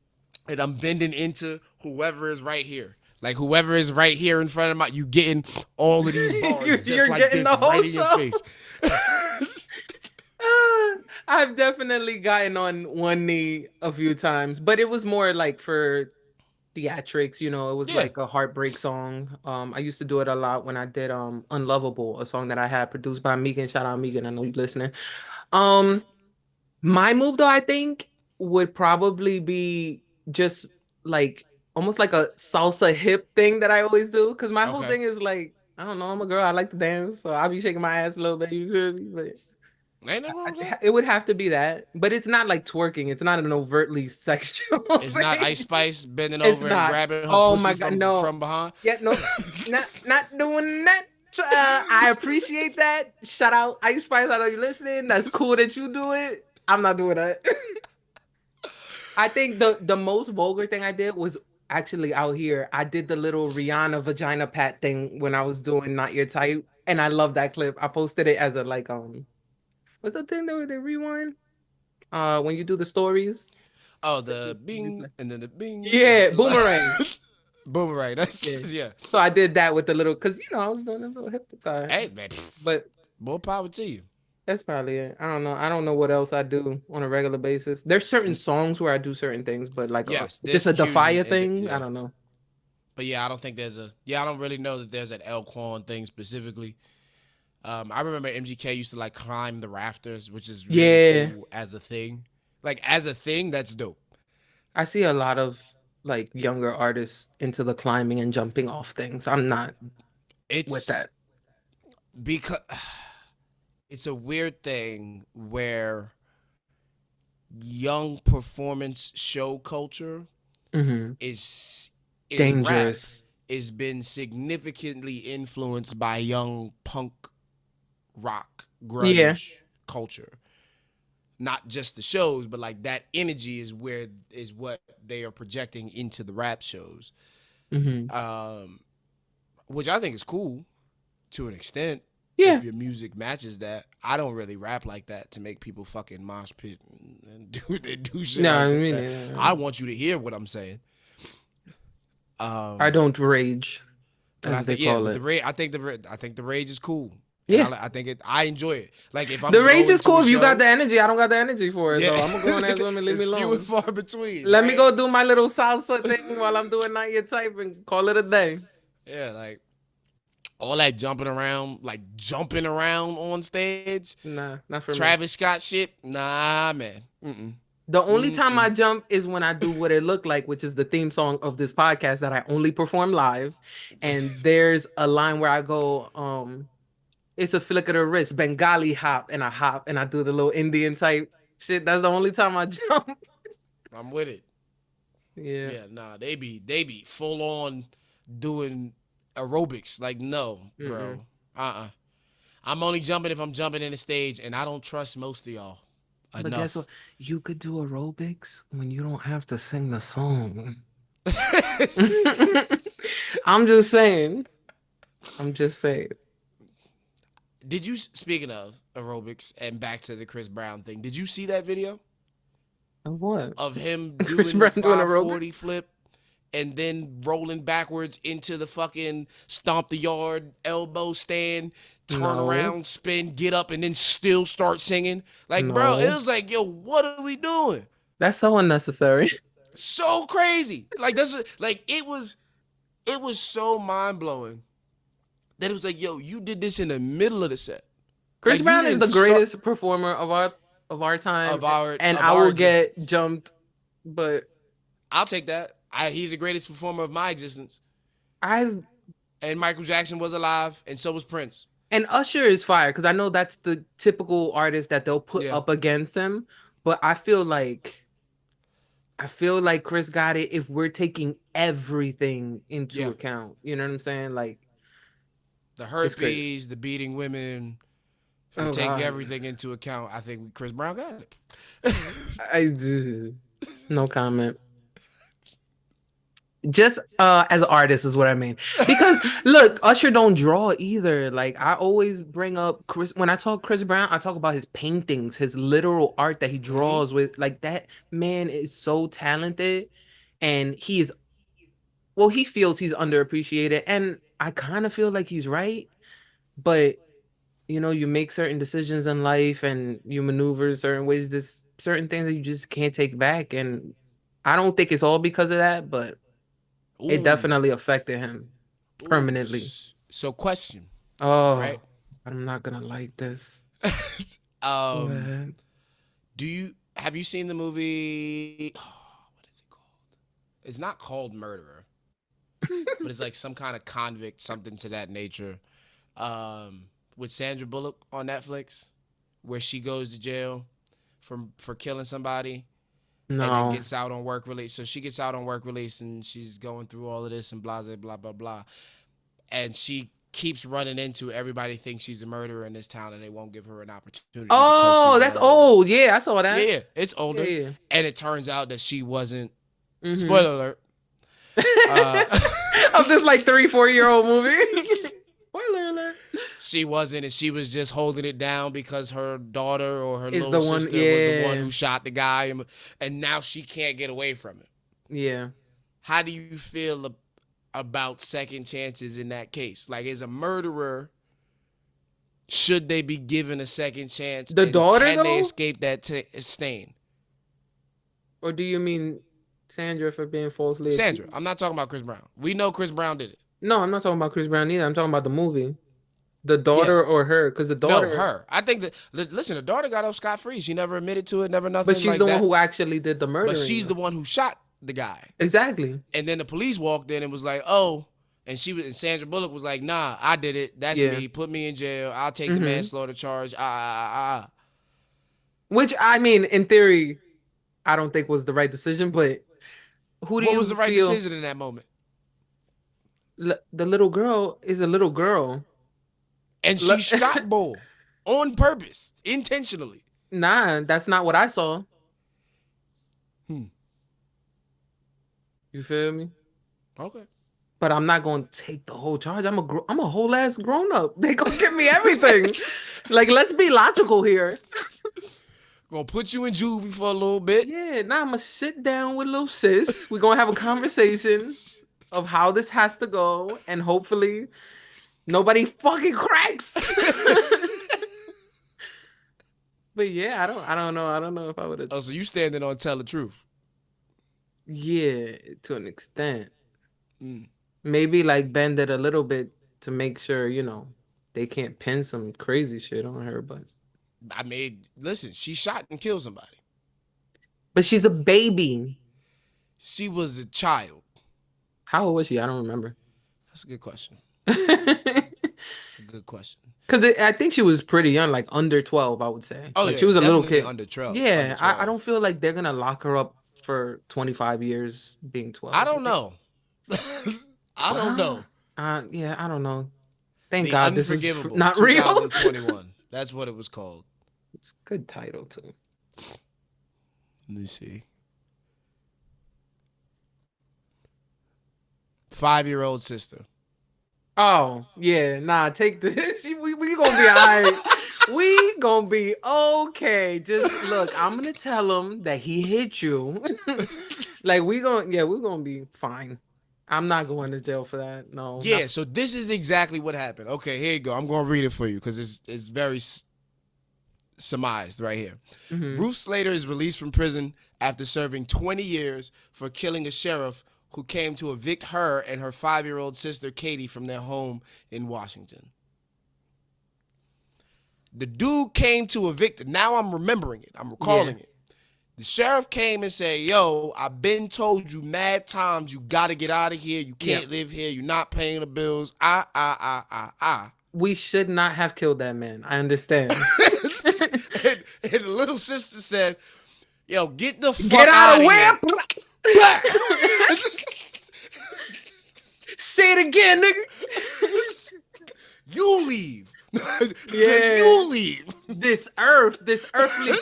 I'm bending into whoever is right here. Like whoever is right here in front of you getting all of these bars just like this right in your face. I've definitely gotten on one knee a few times, but it was more like for theatrics, it was like a heartbreak song. I used to do it a lot when I did Unlovable, a song that I had produced by Megan. Shout out Megan, I know you're listening. My move though, I think would probably be just like almost like a salsa hip thing that I always do, because my whole thing is like, I don't know, I'm a girl, I like to dance, so I'll be shaking my ass a little bit, you feel me? But ain't no wrong with that. It would have to be that, but it's not like twerking. It's not an overtly sexual. It's not Ice Spice bending over and grabbing her pussy from behind. Yeah, no, not doing that. I appreciate that. Shout out Ice Spice. I know you're listening. That's cool that you do it. I'm not doing that. I think the most vulgar thing I did was actually out here. I did the little Rihanna vagina pat thing when I was doing Not Your Type, and I love that clip. I posted it as a what's the thing that they rewind? When you do the stories. Oh, the bing and then the bing. Yeah, boomerang. Boomerang. That's yeah. So I did that with the little, because I was doing a little hip time. Hey man, but more power to you. That's probably it. I don't know. I don't know what else I do on a regular basis. There's certain songs where I do certain things, but like just a DAPHYA thing. I don't know. But yeah, I don't think there's I don't really know that there's an L-Kwon thing specifically. I remember MGK used to climb the rafters, which is really cool as a thing. As a thing, that's dope. I see a lot of younger artists into the climbing and jumping off things. I'm not with that. Because it's a weird thing where young performance show culture is dangerous. Has been significantly influenced by young punk rock grunge culture. Not just the shows, but that energy is what they are projecting into the rap shows. Which I think is cool to an extent. Yeah. If your music matches that. I don't really rap like that to make people fucking mosh pit and do shit that. I want you to hear what I'm saying. I don't rage, as they call it. I think the rage is cool. Yeah, I enjoy it. If I'm the rage is cool. If you got the energy, I don't got the energy for it. So I'm gonna go in there and leave me alone. Few and far between. Let me go do my little salsa thing while I'm doing Not Your Type and call it a day. Yeah, all that jumping around on stage. Nah, not for me. Travis Scott shit. Nah, man. The only time I jump is when I do What It Looked Like, which is the theme song of this podcast that I only perform live. And there's a line where I go, it's a flick of the wrist, Bengali hop, and I do the little Indian type shit. That's the only time I jump. I'm with it. Yeah. Yeah, nah, they be full on doing aerobics. Like, no, bro. I'm only jumping if I'm jumping in the stage, and I don't trust most of y'all But guess enough. what? You could do aerobics when you don't have to sing the song. I'm just saying. I'm just saying. Did you, speaking of aerobics and back to the Chris Brown thing, did you see that video Of what? of him Chris doing the Brown doing aerobics? 540 flip and then rolling backwards into the fucking stomp the yard elbow stand, turn No. around, spin, get up, and then still start singing? Like, bro, it No. was like, yo, what are we doing? That's so unnecessary. So crazy. Like, that's like it was so mind blowing that it was like, yo, you did this in the middle of the set. Chris Like, you Brown is didn't the start greatest performer of our time, and of I our will get existence. jumped, but I'll take that. He's the greatest performer of my existence. I've And Michael Jackson was alive, and so was Prince. and Usher is fire because I know that's the typical artist that they'll put Yeah. up against him, but I feel like Chris got it if we're taking everything into Yeah. account. You know what I'm saying? Like, The it's crazy. herpes, the beating women. If we Oh take God. everything into account, I think Chris Brown got it. I do. No comment. Just as an artist is what I mean. Because look, Usher don't draw either. Like I always bring up Chris when I talk Chris Brown, I talk about his paintings, his literal art that he Mm-hmm. draws with. Like that man is so talented and he feels he's underappreciated and I kind of feel like he's right, but you make certain decisions in life and you maneuver certain ways. There's certain things that you just can't take back and I don't think it's all because of that, but it Ooh. definitely affected him Ooh. permanently. So question, right? Oh, I'm not gonna like this. Go um, ahead. have you seen the movie? Oh, what is it called? It's not called Murderer, but it's like some kind of convict, something to that nature. With Sandra Bullock on Netflix, where she goes to jail for killing somebody and then No. gets out on work release. So she gets out on work release and she's going through all of this and blah blah blah blah blah, and she keeps running into everybody thinks she's a murderer in this town and they won't give her an opportunity because Oh, she's a that's murderer. old. Yeah, I saw Yeah, that. yeah, it's Yeah, older, yeah. and it turns out that she wasn't. Mm-hmm. Spoiler alert. Of this like 3-4 year old movie. Spoiler alert. She wasn't, and she was just holding it down because her daughter or her Is little the one, sister was the one yeah. who shot the guy, and now she can't get away from it. Yeah. How do you feel about second chances in that case? Like, as a murderer, should they be given a second chance, The and daughter can they though? escape that stain? Or do you mean Sandra for being falsely Sandra, accused? I'm not talking about Chris Brown. We know Chris Brown did it. No, I'm not talking about Chris Brown either. I'm talking about the movie. The Yeah. daughter or her? Because the No, daughter, her. I think that, listen, the daughter got off scot-free. She never admitted to it, never but nothing she's like the one that. who actually did the But murdering, she's though. the one who shot the guy. Exactly. And then the police walked in and was like, oh, and Sandra Bullock was like, nah, I did it. That's Yeah. me. Put me in jail. I'll take the Mm-hmm. manslaughter charge. Which I mean, in theory, I don't think was the right decision. But who do What was you the right feel? decision in that moment? The little girl is a little girl. And she shot Bull on purpose, intentionally. Nah, that's not what I saw. You feel me? Okay. But I'm not gonna take the whole charge. I'm a whole ass grown up. They gonna give me everything. Like, let's be logical here. Gonna put you in juvie for a little bit. Yeah, now I'm gonna sit down with little sis. We're gonna have a conversation of how this has to go, and hopefully nobody fucking cracks. But yeah, I don't know. I don't know if I would have. Oh, so you standing on tell the truth. Yeah, to an extent. Maybe like bend it a little bit to make sure, they can't pin some crazy shit on her, but Listen, she shot and killed somebody. But she's a baby. She was a child. How old was she? I don't remember. That's a good question. That's a good question. Because I think she was pretty young, like under 12, I would say. Oh Like yeah, she was a little definitely kid. under 12. Under Yeah, I 12. don't feel like they're gonna lock her up for 25 years being I 12. don't know. I don't know. Yeah, I don't know. Thank The God this is Unforgivable not real. 2021. That's what it was called. It's a good title too. Let me see. 5-year-old sister. Oh, yeah, nah, take this. We gonna be all right. We gonna be okay. Just look, I'm gonna tell him that he hit you. Like we're gonna be fine. I'm not going to jail for that. No. Yeah, so this is exactly what happened. Okay, here you go. I'm gonna read it for you because it's very surmised right here. Mm-hmm. Ruth Slater is released from prison after serving 20 years for killing a sheriff who came to evict her and her 5-year-old sister Katie from their home in Washington. The dude came to evict. Now I'm remembering it. I'm recalling it. The sheriff came and said, yo, I've been told you mad times you got to get out of here. You can't live here. You're not paying the bills. We should not have killed that man. I understand. and the little sister said, yo, get the fuck out of here. Say it again, nigga. You leave. Yeah. You leave. This earthly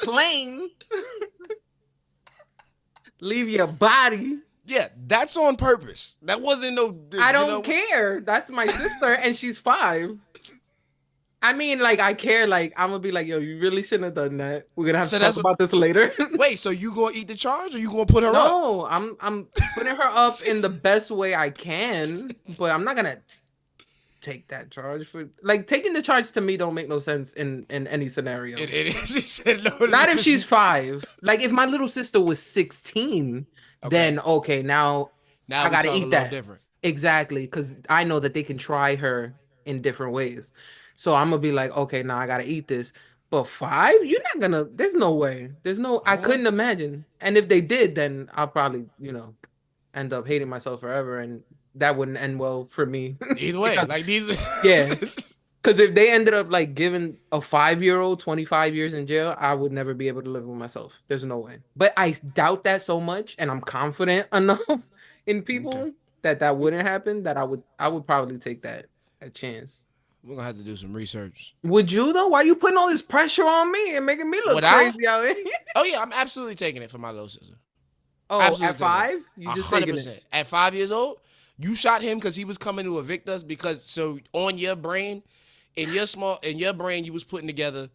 plane. Leave your body. Yeah, that's on purpose. That wasn't no. I don't care. That's my sister, and she's 5. I mean, like, I care. Like, I'm gonna be like, yo, you really shouldn't have done that. We're gonna have to talk about this later. Wait, so you gonna eat the charge, or you gonna put her up? No, I'm putting her up in the best way I can, but I'm not gonna take that charge for like taking the charge to me don't make no sense in any scenario. She said no. Not if she's 5. Like if my little sister was 16, then okay, now I gotta eat that. Different. Exactly, because I know that they can try her in different ways. So I'm gonna be like, okay, now I gotta eat this. But 5, you're not gonna. There's no way. There's no. I couldn't imagine. And if they did, then I'll probably, end up hating myself forever, and that wouldn't end well for me. Either way, like these. Yeah. Because if they ended up like giving a 5-year-old 25 years in jail, I would never be able to live with myself. There's no way. But I doubt that so much, and I'm confident enough in people that wouldn't happen. That I would probably take that chance. We're gonna have to do some research. Would you though? Why are you putting all this pressure on me and making me look crazy out here? Oh yeah, I'm absolutely taking it for my little sister. Oh, absolutely at 5? You just 100%. At 5 years old, you shot him because he was coming to evict us. Because so on your brain, in your brain, you was putting together.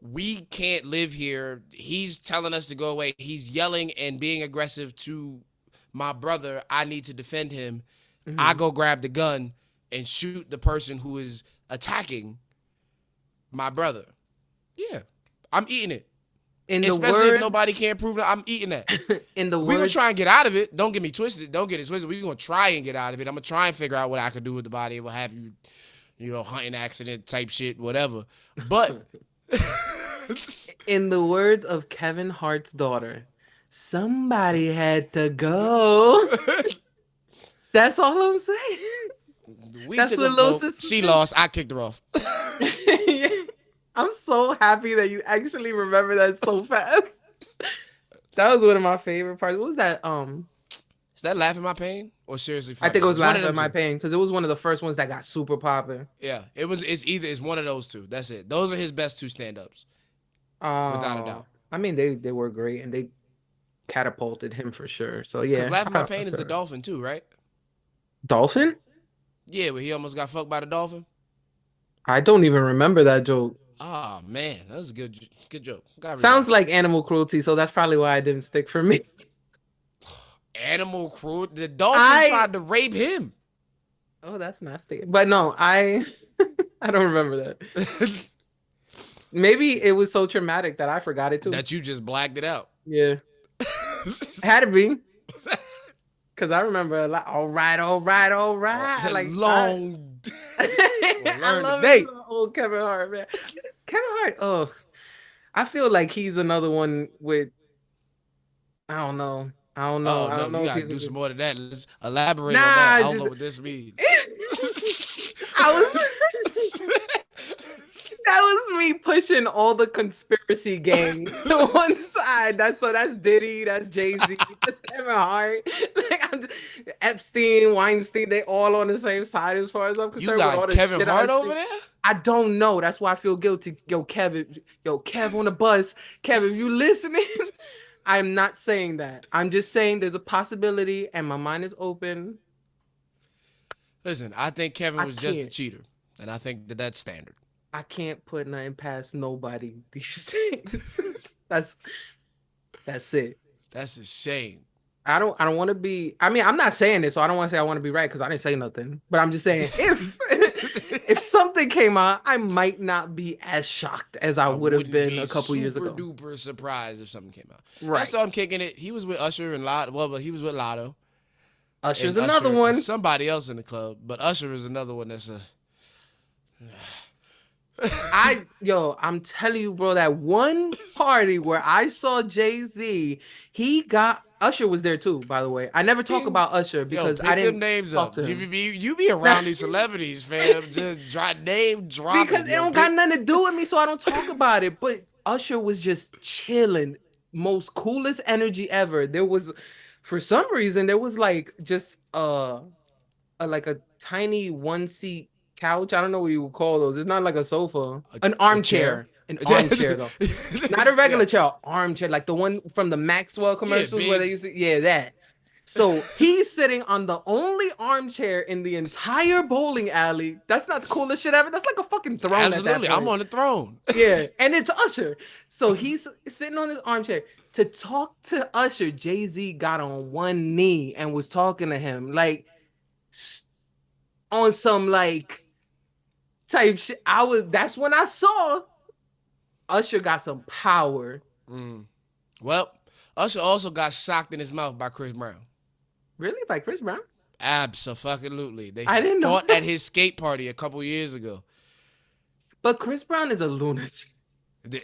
We can't live here. He's telling us to go away. He's yelling and being aggressive to my brother. I need to defend him. Mm-hmm. I go grab the gun and shoot the person who is attacking my brother. Yeah, I'm eating it. Especially if nobody can't prove that, I'm eating that. We're going to try and get out of it. Don't get me twisted. Don't get it twisted. We're going to try and get out of it. I'm going to try and figure out what I could do with the body. What have you, hunting accident type shit, whatever. But in the words of Kevin Hart's daughter, somebody had to go. That's all I'm saying. That's what little sister. She lost. I kicked her off. Yeah. I'm so happy that you actually remember that so fast. That was one of my favorite parts. What was that? Is that Laugh at My Pain or Seriously Funny? I think it was Laugh at My Pain because it was one of the first ones that got super popular. Yeah, it's one of those two. That's it. Those are his best 2 stand-ups. Without a doubt. I mean, they were great and they catapulted him for sure. So yeah. Because Laugh at My Pain is the dolphin too, right? Dolphin? Yeah, but he almost got fucked by the dolphin. I don't even remember that joke. Oh man, that was a good joke. Sounds like animal cruelty, so that's probably why it didn't stick for me. Animal cruelty? The dolphin tried to rape him. Oh, that's nasty. But no, I don't remember that. Maybe it was so traumatic that I forgot it too. That you just blacked it out. Yeah. Had to be. Because I remember like, all right. Like long. I love it. Old Kevin Hart, man. Kevin Hart, I feel like he's another one with I don't know. I don't know. Oh I no, don't you know if gotta he's do a some good. more than that. Let's elaborate on that. Nah, I don't know just what this means. I was that was me pushing all the conspiracy gangs to one side. That's Diddy, that's Jay-Z, that's Kevin Hart. Like Epstein, Weinstein, they all on the same side as far as I'm You concerned with all got the Kevin shit I Hart over see. there? I don't know. That's why I feel guilty. Kev on the bus. Kev, if you listening, I'm not saying that. I'm just saying there's a possibility and my mind is open. Listen, I think Kevin I was just a can't. cheater, and I think that that's standard. I can't put nothing past nobody these days. That's that's it. That's a shame. I don't want to be. I mean, I'm not saying this, so I don't want to say I want to be right because I didn't say nothing. But I'm just saying if if something came out, I might not be as shocked as I I would have wouldn't been be a couple years super ago. duper surprised if something came out. I Right. saw him kicking it. He was with Usher and Lotto. Well, but he was with Lotto Usher's and another Usher and one. somebody else in the club. But Usher is another one that's a. I'm telling you, bro, that one party where I saw Jay-Z, he got Usher was there too, by the way. I never talk about Usher Yo, because I pick them didn't names talk up. to him. You be around these celebrities, fam. Just name Because dropping. it Yo, don't got pick. nothing to do with me, so I don't talk about it. But Usher was just chilling, most coolest energy ever. There was, for some reason, there was like just like a tiny one seat couch. I don't know what you would call those. It's not like a sofa, an A chair. armchair, an armchair though, not a Yeah. regular chair, armchair, like the one from the Maxwell Yeah, commercials where they big. used to, yeah, that. So he's sitting on the only armchair in the entire bowling alley. That's not the coolest shit ever. That's like a fucking throne at that Absolutely. I'm point. on the throne. Yeah, and it's Usher. So he's sitting on his armchair. To talk to Usher, Jay-Z got on one knee and was talking to him like on some like type shit. That's when I saw Usher got some power. Well, Usher also got socked in his mouth by Chris Brown. Really? By Chris Brown? Absolutely. They I didn't know fought that. at his skate party a couple years ago. But Chris Brown is a lunatic.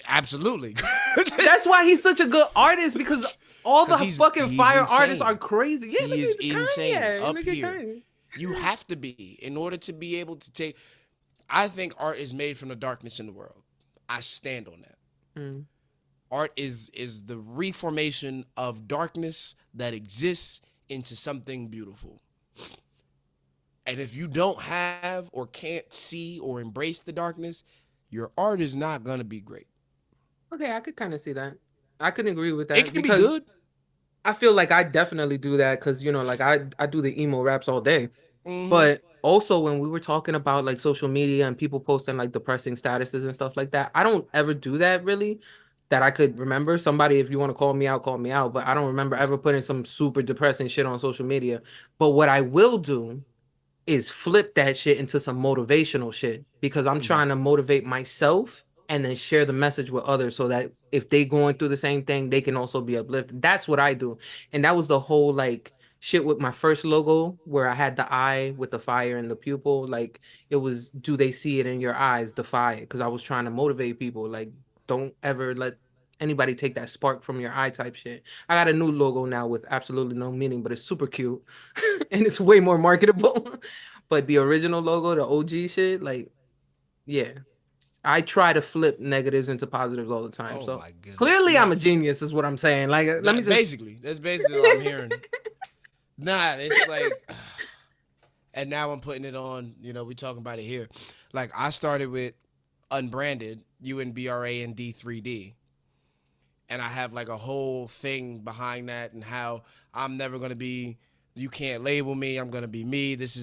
Absolutely. That's why he's such a good artist because all the fucking he's fire insane. artists are crazy. Yeah, he is insane Kanye. up Look at here. Kanye. You have to be in order to be able to take. I think art is made from the darkness in the world. I stand on that. Art is the reformation of darkness that exists into something beautiful. And if you don't have or can't see or embrace the darkness, your art is not going to be great. Okay, I could kind of see that. I could agree with that It can be because good. I feel like I definitely do that because like I do the emo raps all day. Mm-hmm. But also when we were talking about like social media and people posting like depressing statuses and stuff like that, I don't ever do that really that I could remember. Somebody, if you want to call me out, call me out. But I don't remember ever putting some super depressing shit on social media. But what I will do is flip that shit into some motivational shit because I'm trying to motivate myself and then share the message with others so that if they going through the same thing, they can also be uplifted. That's what I do. And that was the whole like shit with my first logo where I had the eye with the fire and the pupil. Like it was, do they see it in your eyes? The fire. Because I was trying to motivate people. Like, don't ever let anybody take that spark from your eye type shit. I got a new logo now with absolutely no meaning, but it's super cute and it's way more marketable. But the original logo, the OG shit, like, yeah. I try to flip negatives into positives all the time. Oh So my goodness. clearly I'm a genius, is what I'm saying. Like, let me just that's basically what I'm hearing. Nah, it's like, and now I'm putting it on, we talking about it here. Like I started with unbranded, UNBRAND 3D. And I have like a whole thing behind that and how I'm never going to be, you can't label me, I'm going to be me. This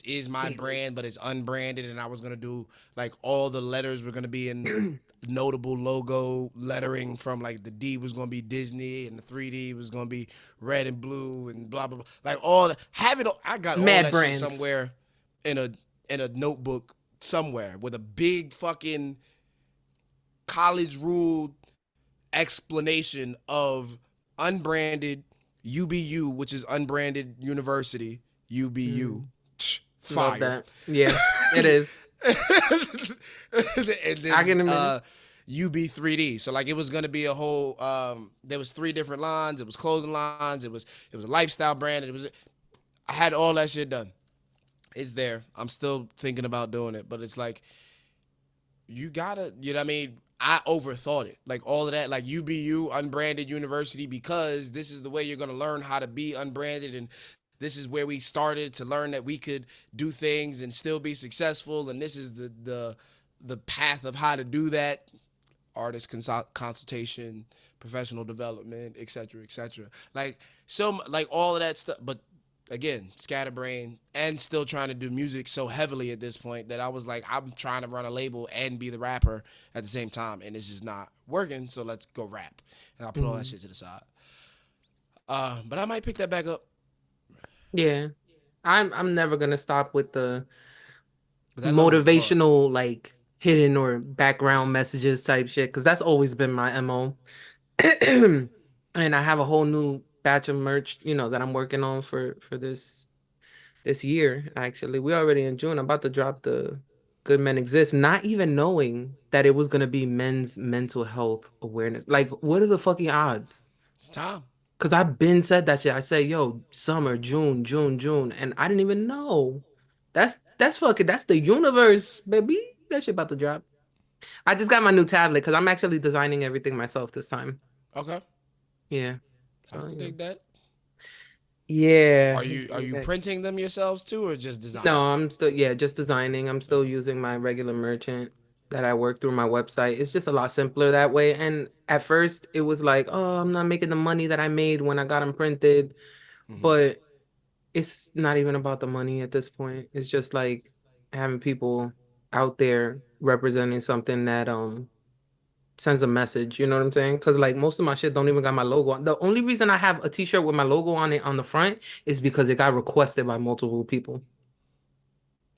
is my brand, but it's unbranded. And I was going to do like all the letters were going to be in notable logo lettering from like the D was going to be Disney and the 3D was going to be red and blue and blah, blah, blah. Like all have it. I got Mad all that brands. shit somewhere in a notebook somewhere with a big fucking college ruled explanation of unbranded UBU, which is unbranded university, UBU. Fire. Love that. Yeah, it is. And then, I can imagine. UB3D. So like it was gonna be a whole there was 3 different lines, it was clothing lines, it was a lifestyle brand, I had all that shit done. It's there. I'm still thinking about doing it, but it's like you gotta, you know what I mean? I overthought it. Like all of that, like UBU, unbranded university, because this is the way you're gonna learn how to be unbranded, and this is where we started to learn that we could do things and still be successful, and this is the path of how to do that. Artist consultation, professional development, etc., etc. Like so, like all of that stuff. But again, scatterbrain and still trying to do music so heavily at this point that I was like, I'm trying to run a label and be the rapper at the same time, and it's just not working. So let's go rap, and I'll put all that shit to the side. But I might pick that back up. Yeah, I'm never gonna stop with the motivational like hidden or background messages type shit, because that's always been my MO. And I have a whole new batch of merch, that I'm working on for this year. Actually, we're already in June. I'm about to drop the Good Men Exist, not even knowing that it was gonna be men's mental health awareness. Like, what are the fucking odds? It's time. Cause I've been said that shit. I say, yo, summer, June, June, June, and I didn't even know. That's fucking, that's the universe, baby. That shit about to drop. I just got my new tablet because I'm actually designing everything myself this time. Okay. Yeah. So, I can dig that. Yeah. Are you printing them yourselves too, or just designing? No, I'm still just designing. I'm still using my regular merchant that I work through my website. It's just a lot simpler that way. And at first it was like, oh, I'm not making the money that I made when I got them printed. But it's not even about the money at this point. It's just like having people out there representing something that sends a message, you know what I'm saying? Because like most of my shit don't even got my logo on. The only reason I have a t-shirt with my logo on it on the front is because it got requested by multiple people.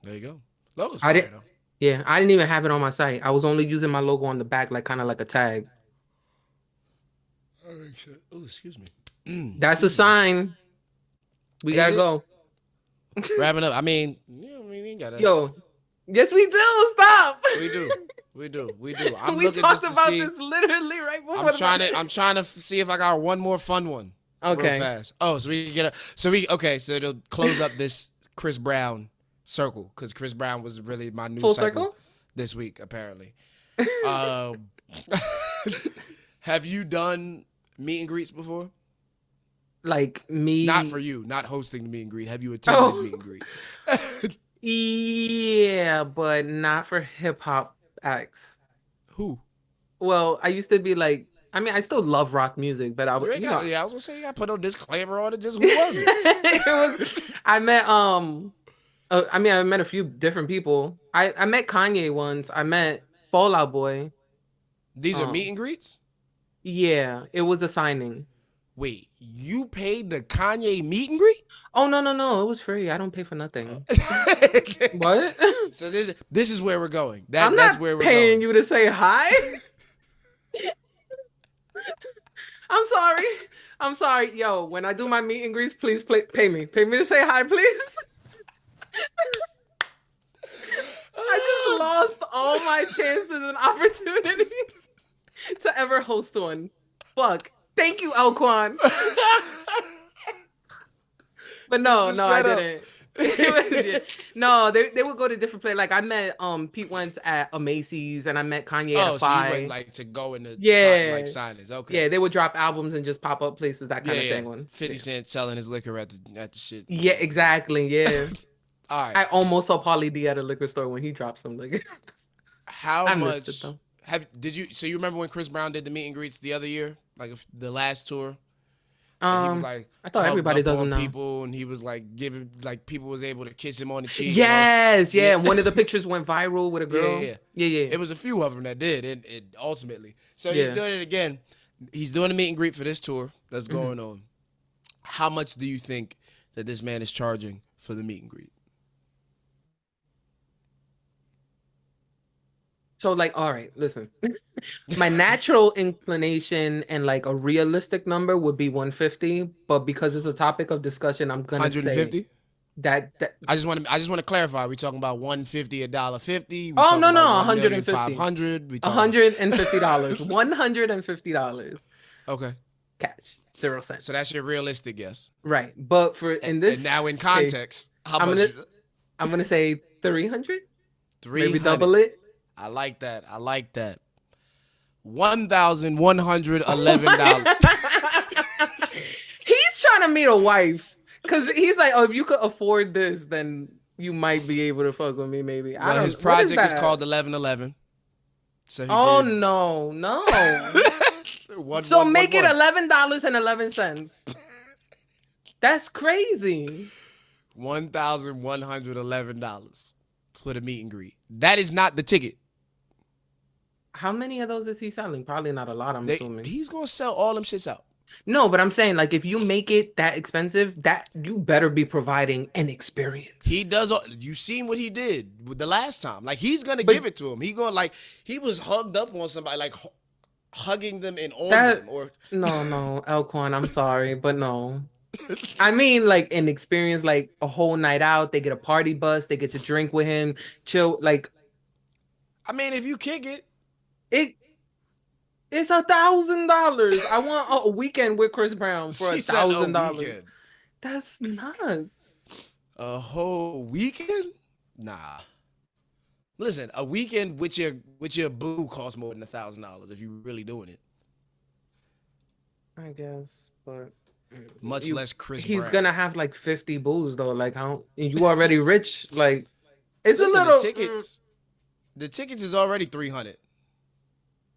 There you go. Logo's fire though. Yeah, I didn't even have it on my site. I was only using my logo on the back, like kind of like a tag. Oh, excuse me. That's a sign. We gotta go. Wrapping up. I mean, we gotta. Yo, yes, we do. Stop. We do. We do. I'm we looking talked just about to see, this literally right before. I'm trying to see if I got one more fun one. Okay. Real fast. Oh, so we can get so it'll close up this Chris Brown circle, because Chris Brown was really my new circle this week apparently. Have you done meet and greets before? Like me? Not for you, not hosting the meet and greet. Have you attended meet and greets? Yeah, but not for hip hop acts. Who? Well, I used to be like, I mean, I still love rock music, but I was, I was gonna say, I put no disclaimer on it. Just who was it? I met I met a few different people. I met Kanye once. I met Fall Out Boy. These are meet and greets? Yeah, it was a signing. Wait, you paid the Kanye meet and greet? Oh no, it was free. I don't pay for nothing. What? So this is where we're going. That's where we're paying you to say hi. I'm sorry. Yo, when I do my meet and greets, please pay me. Pay me to say hi, please. I just lost all my chances and opportunities to ever host one. Fuck. Thank you, L-Kwon. But no, I didn't. No, they would go to different places. Like I met Pete Wentz at a Macy's, and I met Kanye at a Phi. So you went like to go in the signings. Okay. Yeah, they would drop albums and just pop up places, that kind of thing. 50 Cent selling his liquor at the shit. Yeah, exactly. Yeah. All right. I almost saw Pauly D at a liquor store when he dropped some liquor. How much so you remember when Chris Brown did the meet and greets the other year, like the last tour? And he was like, I thought everybody doesn't know. People, and he was like giving, like people was able to kiss him on the cheek. Yes, yeah. One of the pictures went viral with a girl. Yeah. It was a few of them that did, and ultimately. So he's doing it again. He's doing a meet and greet for this tour that's going on. How much do you think that this man is charging for the meet and greet? So like, all right, listen. My natural inclination and like a realistic number would be 150, but because it's a topic of discussion, I'm gonna 150? say I just want to clarify. We talking about $150, $1.50. Oh no, about 150. We talking $150. $150. Okay. Cash. 0 cents. So that's your realistic guess. Right. But for in this and now in context, how I'm much? I'm gonna say 300. 300. Maybe double it. I like that. $1,111. He's trying to meet a wife because he's like, oh, if you could afford this, then you might be able to fuck with me. Maybe. I don't. His project is called 1111. So no. So make it $11.11. That's crazy. $1,111 for the meet and greet. That is not the ticket. How many of those is he selling? Probably not a lot, I'm assuming. He's gonna sell all them shits out. No, but I'm saying, like, if you make it that expensive, that you better be providing an experience. He does. You seen what he did with the last time? Like, he's gonna give it to him. He was hugged up on somebody, like hugging them and on them. Or no, L-Kwon, I'm sorry, but no. I mean, like, an experience, like a whole night out. They get a party bus. They get to drink with him, chill. Like, I mean, if you kick it, it's $1,000. I want a weekend with Chris Brown for $1,000. That's nuts. A whole weekend? Nah. Listen, a weekend with your boo costs more than $1,000 if you're really doing it. I guess, but much less Chris Brown. He's gonna have like 50 boos though. Like, you already rich? Like, it's a little. The tickets is already $300.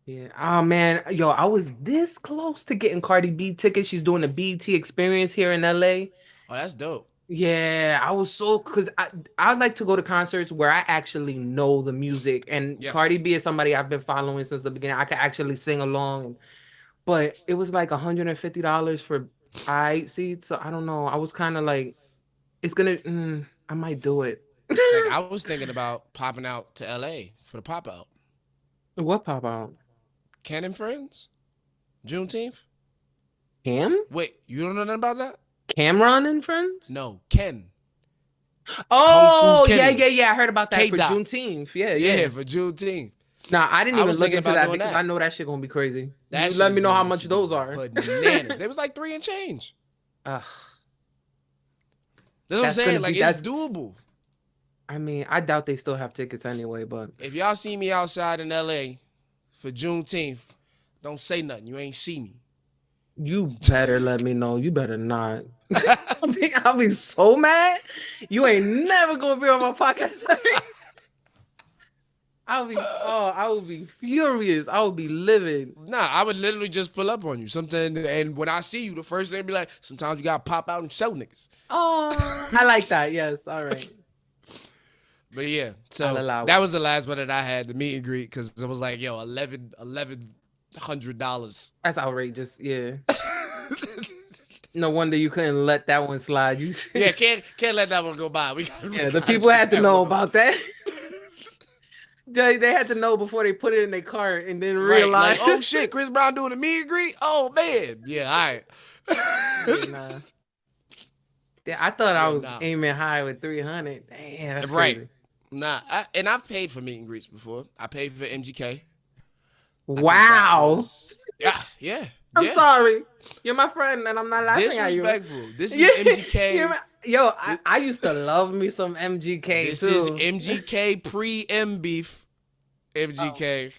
Yeah. Oh man, yo, I was this close to getting Cardi B tickets. She's doing the BT Experience here in LA. Oh, that's dope. Yeah, I was because I like to go to concerts where I actually know the music, and Cardi B is somebody I've been following since the beginning. I could actually sing along, but it was like $150 for 8 seats. So I don't know. I was kind of like, it's gonna. I might do it. Like, I was thinking about popping out to LA for the pop out. What pop out? Ken and Friends, Juneteenth. Cam? Wait, you don't know nothing about that? Cameron and Friends? No, Ken. Oh, yeah. I heard about that for Juneteenth. Yeah, for Juneteenth. Nah, I didn't even look into that because I know that shit gonna be crazy. You let me know how much those are. Bananas. They was like 3 and change. That's what I'm saying. Like, it's doable. I mean, I doubt they still have tickets anyway, but if y'all see me outside in LA for Juneteenth, don't say nothing. You ain't see me. You better let me know. You better not. I'll be so mad. You ain't never gonna be on my podcast. I will be furious. I will be livid. Nah, I would literally just pull up on you. And when I see you, the first thing be like, sometimes you gotta pop out and show niggas. Oh, I like that. Yes, all right. But yeah, so that was the last one that I had, the meet and greet, because it was like, yo, $1,100. That's outrageous. Yeah. No wonder you couldn't let that one slide. Can't let that one go by. The people had to know about that. They had to know before they put it in their cart and then realize. Like, oh shit, Chris Brown doing a meet and greet? Oh man. Yeah, all right. Yeah, I thought I was aiming high with 300. Damn, that's crazy. Nah, I've paid for meet and greets before. I paid for MGK. Wow. Yeah. I'm sorry. You're my friend, and I'm not laughing at you. Disrespectful. This is MGK. I used to love me some MGK this too. This is MGK pre-M beef. MGK.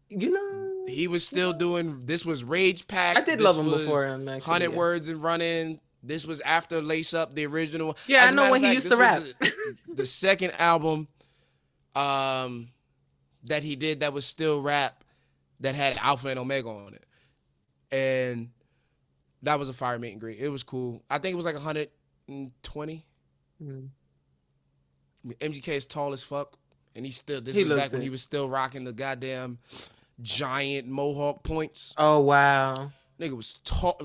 You know, he was still doing. This was Rage Pack. I did love him before him. 100 Words and Running. This was after Lace Up, the original. Yeah, I know when he used to rap. The second album that he did that was still rap that had Alpha and Omega on it. And that was a fire meet and greet. It was cool. I think it was like 120. MGK is tall as fuck. And this was back when he was still rocking the goddamn giant mohawk points. Oh, wow. Nigga was tall.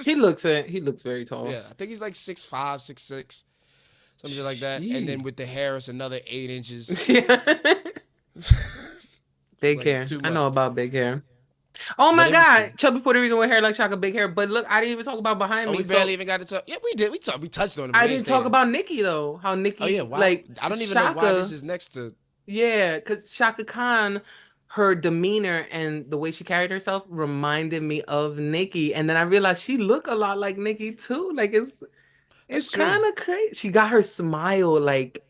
He looks very tall. Yeah, I think he's like 6'5", 6'6", something like that. Jeez. And then with the hair, it's another 8 inches. Big hair. I know about big hair. Oh But my it was God, cool. chubby Puerto Rican with hair like Chaka, big hair. But look, I didn't even talk about behind Oh, me. we barely So even got to talk. Yeah, we did. We touched on it, but I we ain't didn't stay talk there. about Nikki though. How Oh yeah, Nikki why? like I don't even know why this Shaka. is next to. Yeah, because Shaka Khan, her demeanor and the way she carried herself reminded me of Nikki. And then I realized she looked a lot like Nikki too. Like it's That's true. kind of crazy. She got her smile like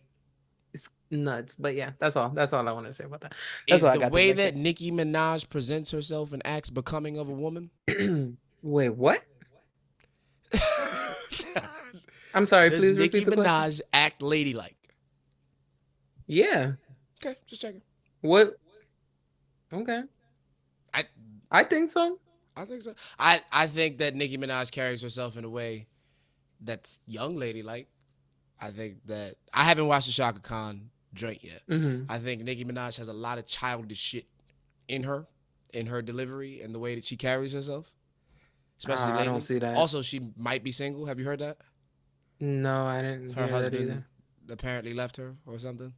it's nuts. But yeah, that's all I want to say about that. That's Is all I the got to way say. that Nicki Minaj presents herself and acts becoming of a woman? Wait, what? I'm sorry, Does please Nicki repeat the question. Minaj act ladylike? Yeah. Okay, just checking. What? Okay. I I think so. I think so. I think that Nicki Minaj carries herself in a way that's young ladylike. I think that I haven't watched the Shaka Khan joint yet. Hmm. I think Nicki Minaj has a lot of childish shit in her delivery, and the way that she carries herself, especially I don't lately. see that. Also, she might be single. Have you heard that? No, I didn't Her hear that husband either. apparently left her or something.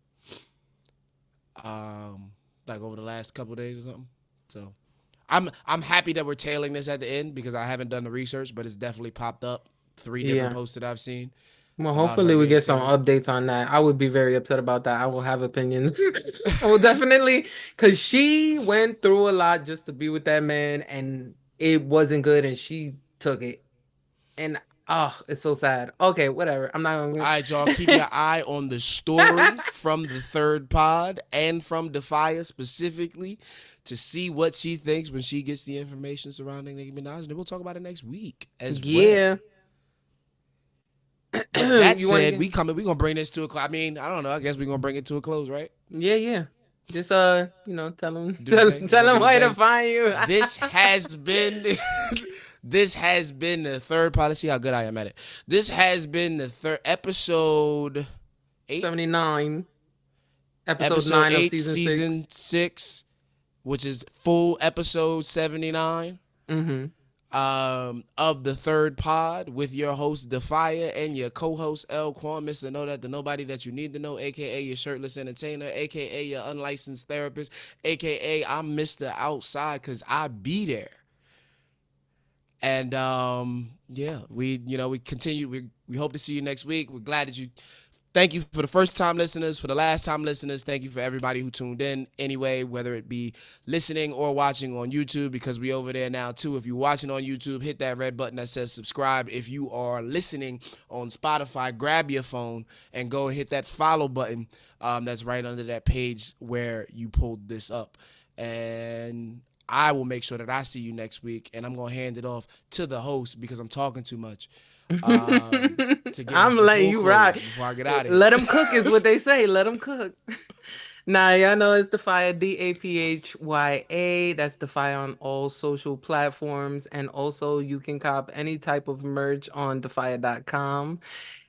Like over the last couple of days or something. So I'm happy that we're tailing this at the end because I haven't done the research, but it's definitely popped up 3 different Yeah. posts that I've seen Well, about her hopefully we being get some single. updates on that. I would be very upset about that. I will have opinions. I will definitely, because she went through a lot just to be with that man, and it wasn't good, and she took it. And oh, it's so sad. Okay, whatever. I'm not All gonna. right, y'all, keep your eye on the story from the third pod and from DAPHYA specifically to see what she thinks when she gets the information surrounding Nicki Minaj. And then we'll talk about it next week as well. Yeah. But that You want to said, get? we gonna bring this to a close. I mean, I don't know. I guess we're gonna bring it to a close, right? Yeah, yeah. Just tell him, Do the thing. We're tell gonna him do the where to thing. find you. This has been this has been the third policy. How good I am at it. This has been the third episode 8. 79, episode Episode 9 of 8, season 6. season 6, which is full episode 79 Mm-hmm. of the third pod with your host DAPHYA and your co-host L-Kwon, Mr. Know That, the nobody that you need to know, aka your shirtless entertainer, aka your unlicensed therapist, aka I'm Mr. Outside because I be there. And yeah, we continue. We hope to see you next week. We're glad that you. Thank you for the first time listeners, for the last time listeners. Thank you for everybody who tuned in anyway, whether it be listening or watching on YouTube, because we over there now too. If you're watching on YouTube, hit that red button that says subscribe. If you are listening on Spotify, grab your phone and go and hit that follow button that's right under that page where you pulled this up. And I will make sure that I see you next week, and I'm going to hand it off to the host because I'm talking too much to give us I'm the letting full you close rock. before I get out of here. Let them cook is what they say. Let them cook. Nah, y'all know it's DAPHYA, DAPHYA. That's DAPHYA on all social platforms. And also, you can cop any type of merch on DAPHYA.com.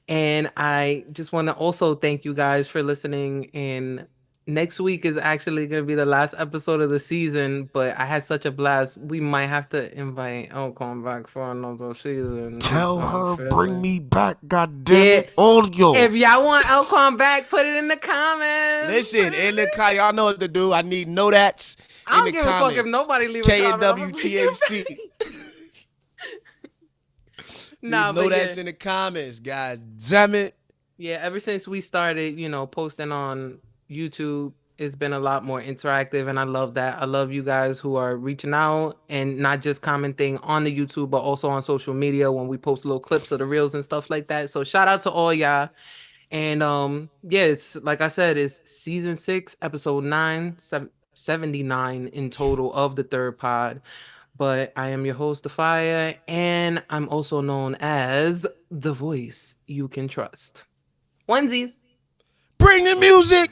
And I just want to also thank you guys for listening. And next week is actually going to be the last episode of the season, but I had such a blast. We might have to invite L-Kwon back for another season. Tell her, bring me back, Yeah. goddammit, all y'all. If y'all want L-Kwon back, put it in the comments. Listen, in the y'all know what to do. I need know that's I in don't the give a fuck if comments. nobody leave a comment. I'm gonna bring you KNWTHT. back. Need Nah, know but that's yeah. in the comments. God damn it. Yeah, ever since we started, posting on YouTube, it's been a lot more interactive, and I love that. I love you guys who are reaching out and not just commenting on the YouTube, but also on social media when we post little clips of the reels and stuff like that. So shout out to all y'all. And yeah, it's like I said, it's season 6, episode 9, 79 in total of the third pod. But I am your host, DAPHYA, and I'm also known as the voice you can trust. Onesies. Bring the music.